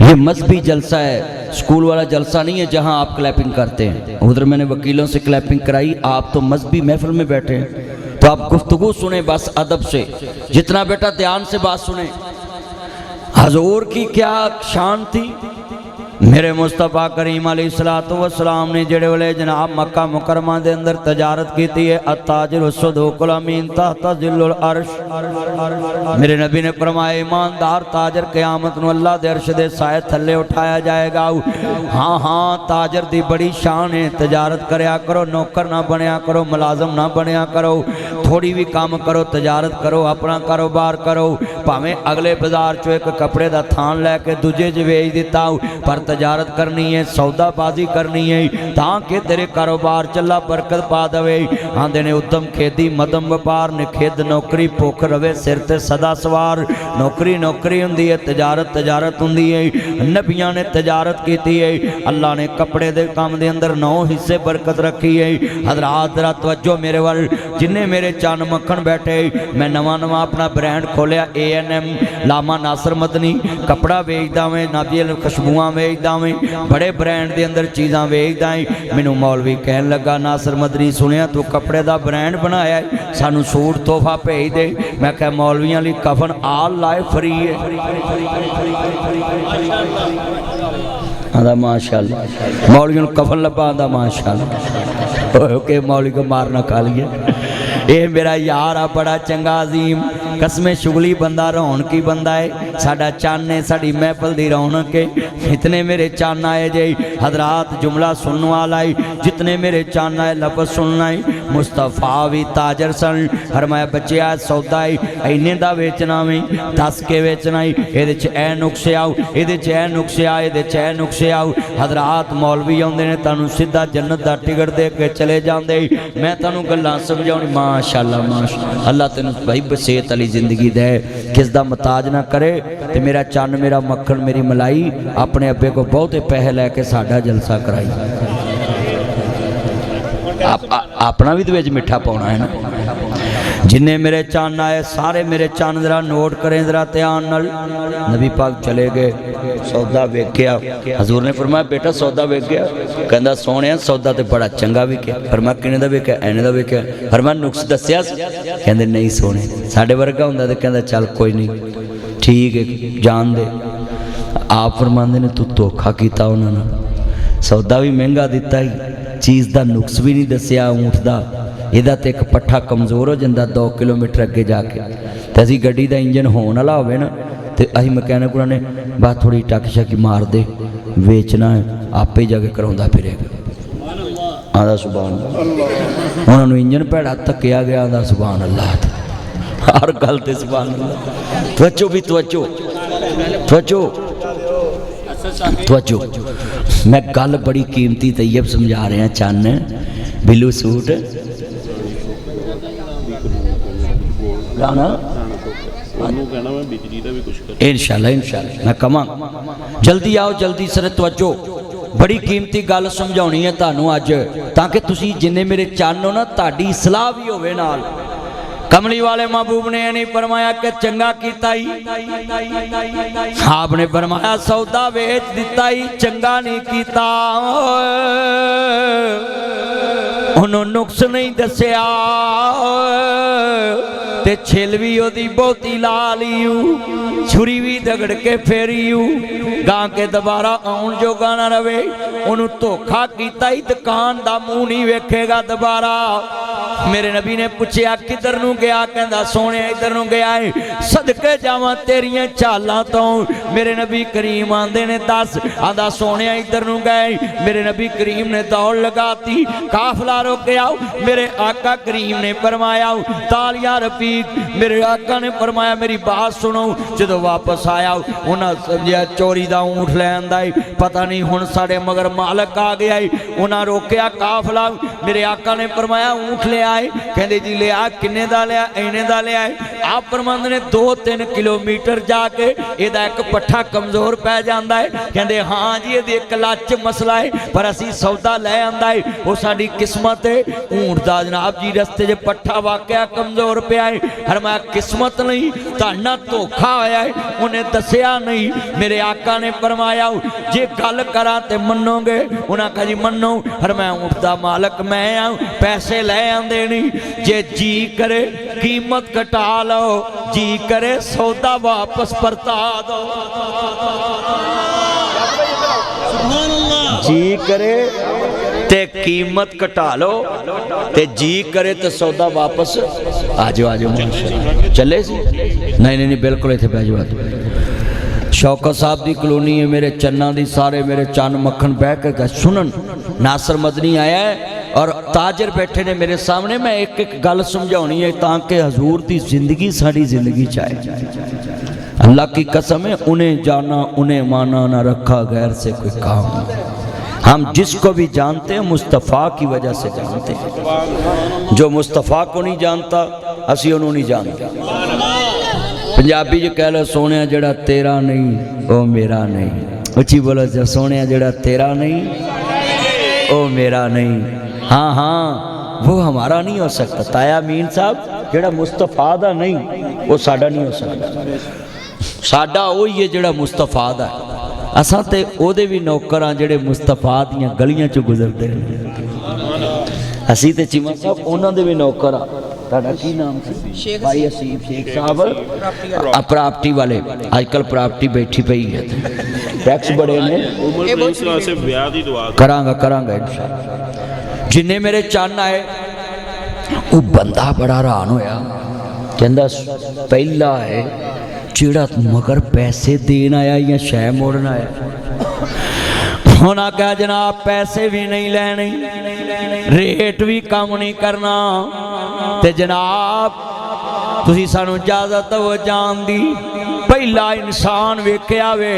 ये मजहबी जलसा है, स्कूल वाला जलसा नहीं है जहां आप क्लैपिंग करते हैं। उधर मैंने वकीलों से क्लैपिंग कराई, आप तो मजहबी महफिल में बैठे हैं, तो आप गुफ्तगू सुने बस अदब से। जितना बेटा ध्यान से बात सुने। हजूर की क्या शान थी। मेरे मुस्तफ़ा करीम अलैहिस्सलातु वस्सलाम ने जेड़े वेले जनाब मक्का मुकरमा दे अंदर तजारत की है, अत्ताजिर सदूकुल अमीन तहत जिल्लुल अर्श। मेरे नबी ने फरमाया ईमानदार ताजर क़यामत नूं अल्लाह दे अर्श दे साए थल्ले उठाया जाएगा। हाँ हाँ, ताजर दी बड़ी शान है। तजारत करया करो, नौकर ना बनया करो, मुलाजम ना बनया करो, थोड़ी भी काम करो, तजारत करो, अपना कारोबार करो। भावें अगले बाजार चो एक कपड़े का थान लैके दूजे च वेच दिता, पर तजारत करनी है, सौदाबाजी करनी है, ताकि तेरे कारोबार चला बरकत पा दे। आंदे ने उद्यम खेती मदम व्यापार निखिद नौकरी भुख रवे सिर ते सदा सवार। नौकरी नौकरी हुंदी है, तजारत तजारत हुंदी है। नबियां ने तजारत की है। अल्लाह ने कपड़े दे काम दे अंदर 9 हिस्से बरकत रखी है। हजरात जरा तवज्जो मेरे वाल, जिन्हें मेरे चन मक्खन बैठे, मैं नवा नवा अपना ब्रांड खोलिया ANM लामा नासर मदनी, कपड़ा वेचदा मैं, नाजियल खुशबुआं वेचदा मैं, बड़े ब्रांड दे अंदर चीज़ां वेचदा है। मैनू मौलवी कहन लगा नासर मदनी सुनिया तू कपड़े दा ब्रांड बनाया है, सानू सूट तोहफा भेज दे। मैं कहा मौलवियां लई कफन आल लाइफ फ्री है। आदा माशाअल्लाह, मौलवियों कफन लबा, आदा माशाअल्लाह। ओके मौलवी को मारना खा लिया। ये मेरा यार आ बड़ा चंगा अजीम, कसमें शुगली बंदा, रौनकी बंदा है। साडा चन्न है, साड़ी महफिल दी रौनक है। इतने मेरे चन्न आए जे हजरात, जुमला सुनने वाला है, जितने मेरे चन्न आए लफज सुनना है। मुस्तफा भी ताजर सन, फरमाया बच्चिया सौदा है इन्ने दा वेचना वे, दस के वेचना है, ये ए नुक्से आओ, ये ए नुक्से आ, ये ए नुक्से आओ। हजरात मौलवी आउंदे ने तुहानू सीधा जन्नत दा टिकट दे के चले जांदे। मैं तुहानू गल्लां समझाउणी, माशाअल्लाह माशाअल्लाह। अल्लाह तेन भाई बसेत वाली जिंदगी दे, किस दा मुताज ना करे। ते मेरा चन्न मेरा मक्खन मेरी मलाई अपने अब्बे को बहुते पैसे लैके साडा जलसा कराई। अपना भी तो विच मिठा पाउणा है ना। जिन्ने मेरे चन्न आए सारे मेरे चन्न जरा नोट करें जरा ध्यान नाल। नबी पाक चले गए, सौदा वेख्या। हजूर ने फरमाया बेटा सौदा वेख गया? कहंदा सोहणिया सौदा तो बड़ा चंगा वेख्या। फरमाया किने दा वेख्या? ऐने दा वेख्या। फरमाया नुक्स दस्सिया? कहंदे नहीं सोहणे, साडे वर्गा हुंदा ते कहंदा चल कोई नहीं ठीक है जान दे। आप फरमांदे ने तू धोखा कीता उन्हां नाल, सौदा भी महंगा दिता ही, चीज़ का नुक्स भी नहीं दसिया ऊँट का। ਇਹਦਾ ਤੇ ਇੱਕ ਪੱਠਾ ਕਮਜ਼ੋਰ ਹੋ ਜਾਂਦਾ 2 ਕਿਲੋਮੀਟਰ ਅੱਗੇ ਜਾ ਕੇ, ਤੇ ਅਸੀਂ ਗੱਡੀ ਦਾ ਇੰਜਨ ਹੋਣ ਵਾਲਾ ਹੋਵੇ ਨਾ ਤੇ ਅਸੀਂ ਮਕੈਨਿਕ ਉਹਨਾਂ ਨੇ ਬਸ ਥੋੜੀ ਟੱਕ ਛੱਕੀ ਮਾਰ ਦੇ, ਵੇਚਣਾ ਆਪੇ ਹੀ ਜਾ ਕੇ ਕਰਾਉਂਦਾ ਫਿਰੇਗਾ। ਆਂਦਾ ਸੁਭਾਨ ਅੱਲਾਹ। ਉਹਨਾਂ ਨੂੰ ਇੰਜਨ ਭੈੜਾ ਧੱਕਿਆ ਗਿਆ, ਆਂਦਾ ਸੁਭਾਨ ਅੱਲਾਹ। ਹਰ ਗੱਲ ਤੇ ਸੁਭਾਨ ਅੱਲਾਹ। ਤਵੱਜੋ ਵੀ ਤਵੱਜੋ ਤਵੱਜੋ ਤਵੱਜੋ। मैं गल बड़ी कीमती तैयब समझा रहा। चन्न बिलू सूट इंशाल्लाह इंशाल्लाह मैं कवां जल्दी आओ जल्दी सर तवज्जो। बड़ी कीमती गल समझाउणी है तुहानू अज, ताकि तुसी जिन्ने मेरे चन्न हो ना ताड़ी सलाह भी होवे नाल। कमली वाले महबूब ने नहीं फरमाया कि चंगा कीता ही, आपने फरमाया सौदा वेच दिता ही, चंगा नहीं कीता। उन्होंने नुक्स नहीं दसिया ते छिल भी ओदी बहुती ला ली, छुरी भी दगड़ के फेरी गा के दोबारा आउण जोगा ना रवे। उन्होंने धोखा कीता ही, दुकान दा मुंह नहीं वेखेगा दोबारा। मेरे नबी ने पूछया किधर नू गया? कहंदा सोने इधर नू गया है। सदके जावां तेरियां चालां तो। मेरे नबी करीम आंदे ने दस, आंदा सोने इधर नू गए। मेरे नबी करीम ने दौड़ लगाती, काफला रोकिया। मेरे आका करीम ने फरमाया तालियां रफीक। मेरे आका ने फरमाया मेरी बात सुनो। जदों वापस आया उन्हां समझिया चोरी दा ऊँट ले आंदा है, पता नहीं हुण साडे मगर मालक आ गया है। उन्हां रोकिया काफला। मेरे आका ने फरमाया ऊँट ले आए? कहंदे जी ले आ। किन्ने दा लिया? इन्ने दा लिया है। आप फरमांदे ने 2-3 किलोमीटर जाके इहदा एक पट्ठा कमजोर पै जांदा है। कहंदे हाँ जी इहदी एक लच मसला है, पर असी सौदा लै आंदा है, वो साडी किस्मत है। ऊँट दा जनाब जी रस्ते च पट्ठा वाकया कमजोर पिया है। फरमाया किस्मत नहीं तुहाडे नाल धोखा होया है, उन्हें दसिया नहीं। मेरे आका ने फरमाया जे गल करा ते मन्नोगे? उन्हें कहा जी मन्नो। फरमाया ऊँट दा मालक मैं आ, पैसे लै आंदे नहीं, जे जी करे कीमत घटा लो, जी करे सौदा वापस परता दो। जी करे ते कीमत घटा लो, ते जी करे तो सौदा वापस आ जाओ। आ जाओ चले सी? नहीं नहीं नहीं बिल्कुल इत्थे बह जाओ। शौकत साहब की कलोनी है, मेरे चन्ना दी सारे मेरे चन्न मक्खन बह के सुनन। नासर मदनी आया है और ताजर बैठे ने मेरे सामने। मैं एक एक गल समझानी है ताकि हजूर की जिंदगी साड़ी जिंदगी चाहे। अल्लाह की कसम है उन्हें जाना उन्हें माना, ना रखा गैर से कोई काम। हम जिसको भी जानते हैं मुस्तफ़ा की वजह से जानते हैं। जो मुस्तफ़ा को नहीं जानता असी उन्होंने नहीं जानते। पंजाबी च कह लो सोने जड़ा तेरा नहीं वो मेरा नहीं। उची बोलो जो सोने जड़ा तेरा नहीं वो मेरा नहीं। हाँ हाँ वो हमारा नहीं हो सकता। ताया मीन साहब जड़ा मुस्तफ़ा दा नहीं वो साडा नहीं हो सकता। साडा वो ही है जड़ा मुस्तफ़ा दा। असां ते ओदे भी नौकर हाँ जड़े मुस्तफ़ा दियां गलियां चो गुजरते हैं। असी ते चीमा साहब उन्होंने भी नौकर हाँ। ताड़ा की नाम सी? भाई असीम शेख साहब प्रॉपर्टी वाले। आजकल प्रॉपर्टी बैठी पई है, टैक्स बड़े ने। करांगा करांगा इंशाअल्लाह। जिन्ने मेरे चन्न आए वो बंदा बड़ा हैरान होया। कहंदा पहला है जेड़ा मगर पैसे देन आया या शै मोड़न आया। उन्हें कहा जनाब पैसे भी नहीं लेने, रेट भी कम नहीं करना, ते जनाब तुसी सानू इजाजत हो जान दी। पहला इंसान वेख्या वे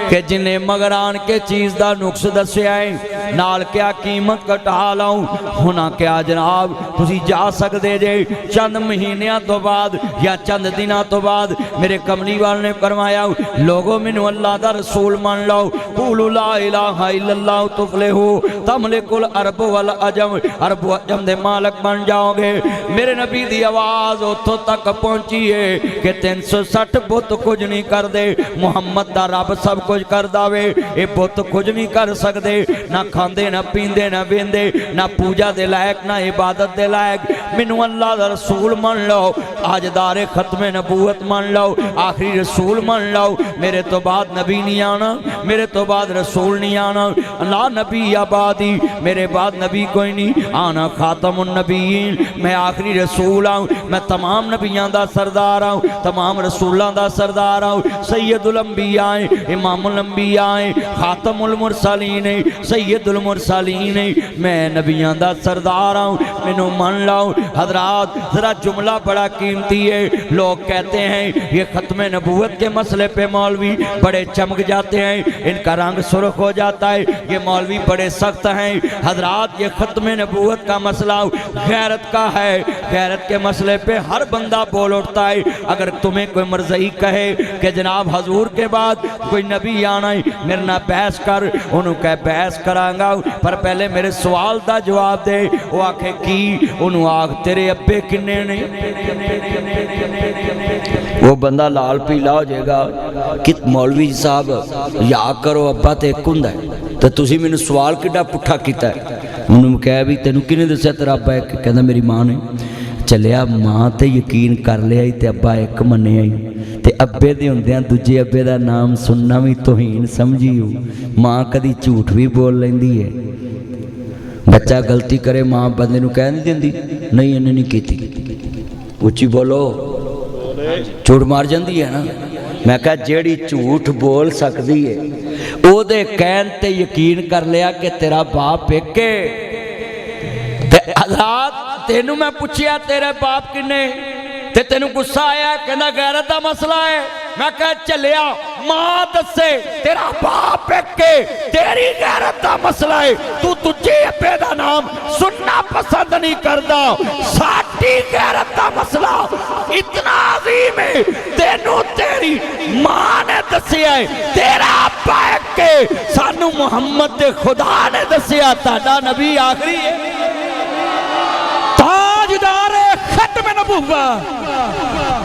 कि जिन्हें मगर आन के चीज़ का नुक्स दसिया है, नाल क्या कीमत घटा लाऊं। होना क्या जनाब तुसी जा सकते जे चंद महीनों तो बाद या चंद दिनों तो बाद। मेरे कमली वाल ने फरमाया लोगो मैनू अल्लाह दा रसूल मान लो, कूलू ला इलाहा इल्लल्लाह तुफलिहू। तमलिकुल अरब वल अजम, अरब अजम दे मालक बन जाओगे। मेरे नबी दी आवाज़ उत्थों तक पहुंची है कि 360 बुत कुछ नहीं करते, मुहम्मद दा रब सब कुछ कर दावे, ये बुत कुछ नहीं कर सकते, ना खांदे ना पींदे ना वेंदे, ना पूजा दे लायक ना इबादत दे लायक। मैनू अल्लाह दा रसूल मन लो, आजदारे खत्मे नबूवत मन लो, आखिरी रसूल मन लो। मेरे तो बाद नबी नहीं आना, मेरे तो बाद रसूल नहीं आना। ला नबी आबादी, मेरे बाद नबी कोई नहीं आना। खातमुन नबीयीन, मैं आखिरी रसूल आऊँ, मैं तमाम नबियां दा सरदार आऊँ, तमाम रसूलां दा सरदार आऊँ। सैयदुल अंबिया इमामुल अंबिया खातमुल मुरसलीन सैयदुल मुरसलीन, मैं नबियां दा सरदार आऊँ, मैनू मन लाओ। हजरात जरा जुमला बड़ा कीमती है। लोग कहते हैं ये खत्म नबूवत के मसले पे मौलवी बड़े चमक जाते हैं, इनका रंग सुर्ख हो जाता है, ये मौलवी बड़े सख्त हैं। हजरात ये खत्म नबूवत का मसला गैरत का है, गैरत के मसले पे हर बंदा बोल उठता है। अगर तुम्हें कोई मरज़ई कहे कि जनाब हजूर के बाद कोई नबी आना है, मेरे ना बहस कर, उन्होंने कह बहस करांगा, पर पहले मेरे सवाल का जवाब दे। वो आखे की, उन्होंने आख तेरे अब्बे किन्ने ने? वो बंदा लाल पीला हो जाएगा कि मौलवी साहब याद करो अब्बा तो एक हुंदा है, तो तुसी मैनू सवाल किड्डा पुट्ठा कीता है। उन्होंने कहा भी तेनू किने दस्या तेरा अब्बा एक? कहंदा मेरी मां ने। चलिया मां ते यकीन कर लिया ते अब्बा एक मन्निया ही, ते अब्बे दे हुंदियां दूजे अब्बे दा नाम सुनना भी तोहीन समझियो। मां कदी झूठ भी बोल लैंदी है। बच्चा गलती करे मां बंदे नू कह नहीं देंदी नहीं इन्हें नहीं कीती, उच्ची बोलो, झूठ मार जाती है ना। मैं कहा जेड़ी झूठ बोल सकती है ओदे कहन ते यकीन कर लिया कि तेरा बाप पेके। हजरात तेनू मैं पूछया तेरे बाप किन्ने, ते तेनू गुस्सा आया, कहना गैरत दा मसला है। मैं कह चलिया मां दसे तेरा बाप पेके, तेरी गैरत दा मसला है, तू तुझे अब्बे दा नाम सुनना पसंद नहीं करता। साडी गैरत दा मसला इतना अजीम है, तेनू तेरी मां ने दसिया है, तेरा अब्बा के सानू मुहम्मद दे खुदा ने दसिया, ताड़ा नबी आखिरी है, ताजदार खत्म नबूवत,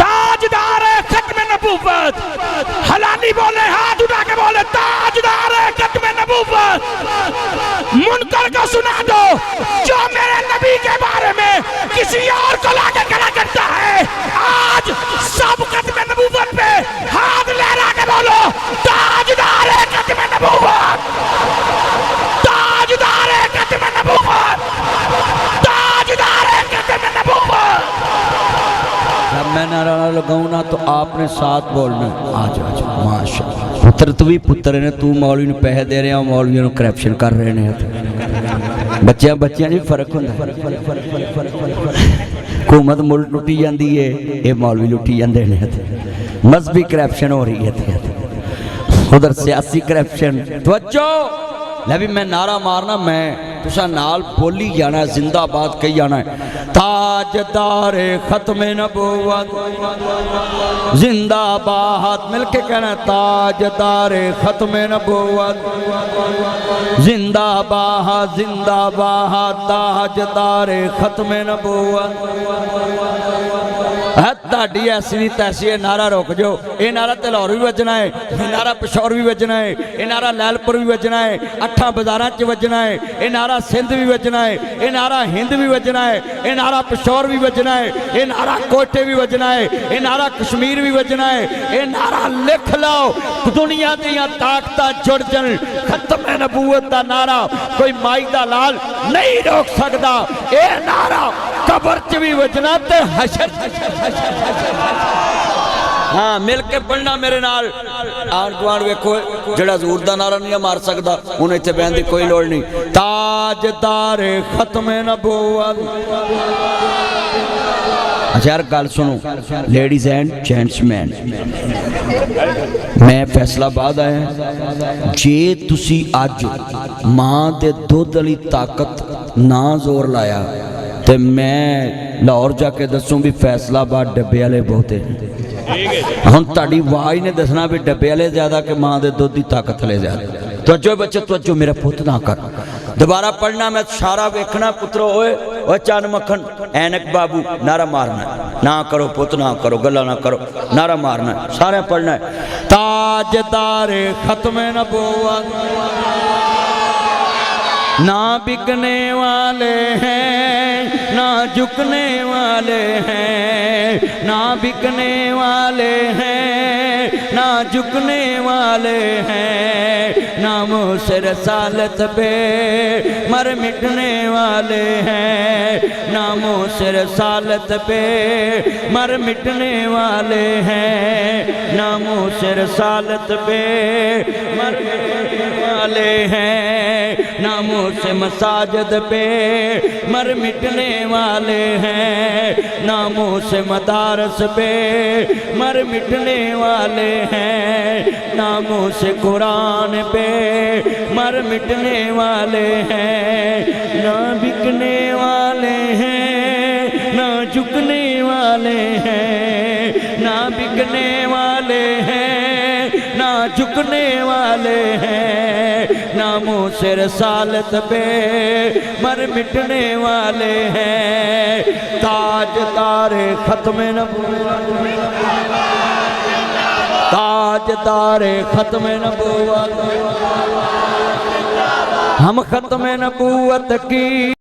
ताजदार खत्म नबूवत। हलाली बोले, हाथ उठा के बोले ताजदार खत्म नबूवत। मुनकर को सुना दो जो मेरे नबी के बारे में किसी और को लाके खड़ा करता है। आज सब खत्म नबूवत पे हाथ लहरा के बोलो ताजदार खत्म नबूवत, ताजदार खत्म नबूवत, ताजदार खत्म नबूवत। जब मैं नारा लगाऊं ना तो आपने साथ बोलना। आज आज माशाअल्लाह पुत्र तू भी पुत्र ने, तू मौलवी नूं पैसे दे रहा, मौलवियों नूं करप्शन कर रहे हैं। बच्चियां बच्चियां जी फर्क होंदा, हुकूमत मुल्क लुटी जाती है, ये मौलवी लुटी जाते हैं। मजहबी करप्शन हो रही है, उधर सियासी करप्शन। तवज्जो ले भी मैं नारा मारना, मैं तुसा नाल बोली जाना, जिंदाबाद कही जाना है। ताजदारे खत्म नबूवत जिंदाबाद, मिलके कहना ताजदारे खत्म नबूवत जिंदाबाद, जिंदाबाद ताजदारे खत्म नबूवत। ताड़ी ऐसी नहीं तैसी है, नारा रोक जो। ये नारा तलौर भी बजना है, ये नारा पिशौर भी बजना है, ये नारा लैलपुर भी बजना है, 8 बाजारां च बजना है, ये नारा सिंध भी बजना है, ये नारा हिंद भी बजना है, ये नारा पिशौर भी बजना है, ये नारा कोटे भी बजना है, ये नारा कश्मीर भी बजना है। ये नारा लिख लो, दुनिया दियां ताकतां जुड़ जन, खत्म नबूवत दा नारा कोई माई दा लाल नहीं रोक सकता। ये नारा कबर च भी बजना ते हशर। हाँ मिल के पढ़ना मेरे नाल। आन गुआन वेखो जेड़ा हजूर दा नारा नहीं मार सकता, हुण इत्थे बहन दी कोई लोड़ नहीं। ताजदार खत्म नबूवत। अच्छा यार गल सुनो लेडीज एंड जेंट्समैन, मैं फैसलाबाद आया। जे तुसी अज मां दे दुध वाली ताकत ना जोर लाया तो मैं लाहौर जाके दसूं भी फैसलाबाद डब्बे वाले बहुते। हुण तुहाडी आवाज़ ने दसना भी डब्बे वाले ज़्यादा कि मां दे दुध की ताकत वाले ज़्यादा। तवज्जो बच्चे तवज्जो, मेरा पुत ना कर। दोबारा पढ़ना, मैं सारा वेखना पुत्रो। ओए ओए चन मक्खन ऐनक बाबू, नारा मारना ना करो पुत, ना करो गल्ला ना करो, नारा मारना सारे पढ़ना है। ताजदारे खत्म नबूवत ना बिकने वाले हैं ना झुकने वाले हैं, ना बिकने वाले हैं ना झुकने वाले हैं, नामो से रसालत पे मर मिटने वाले हैं, नामो से रसालत पे मर मिटने वाले हैं, नामो से रसालत पे मर मिटने वाले हैं, नामों से मसाजिद पे मर मिटने वाले हैं, नामों से मदारस पे मर मिटने वाले हैं, नामों से कुरान पे मर मिटने वाले हैं, ना बिकने वाले हैं ना झुकने वाले हैं, ना बिकने वाले हैं ना झुकने वाले हैं, नामों से रसालत पे मर मिटने वाले हैं, ताज तारे खत्म नबूवत, ताज तारे खत्म नबूवत, हम खत्म नबूवत की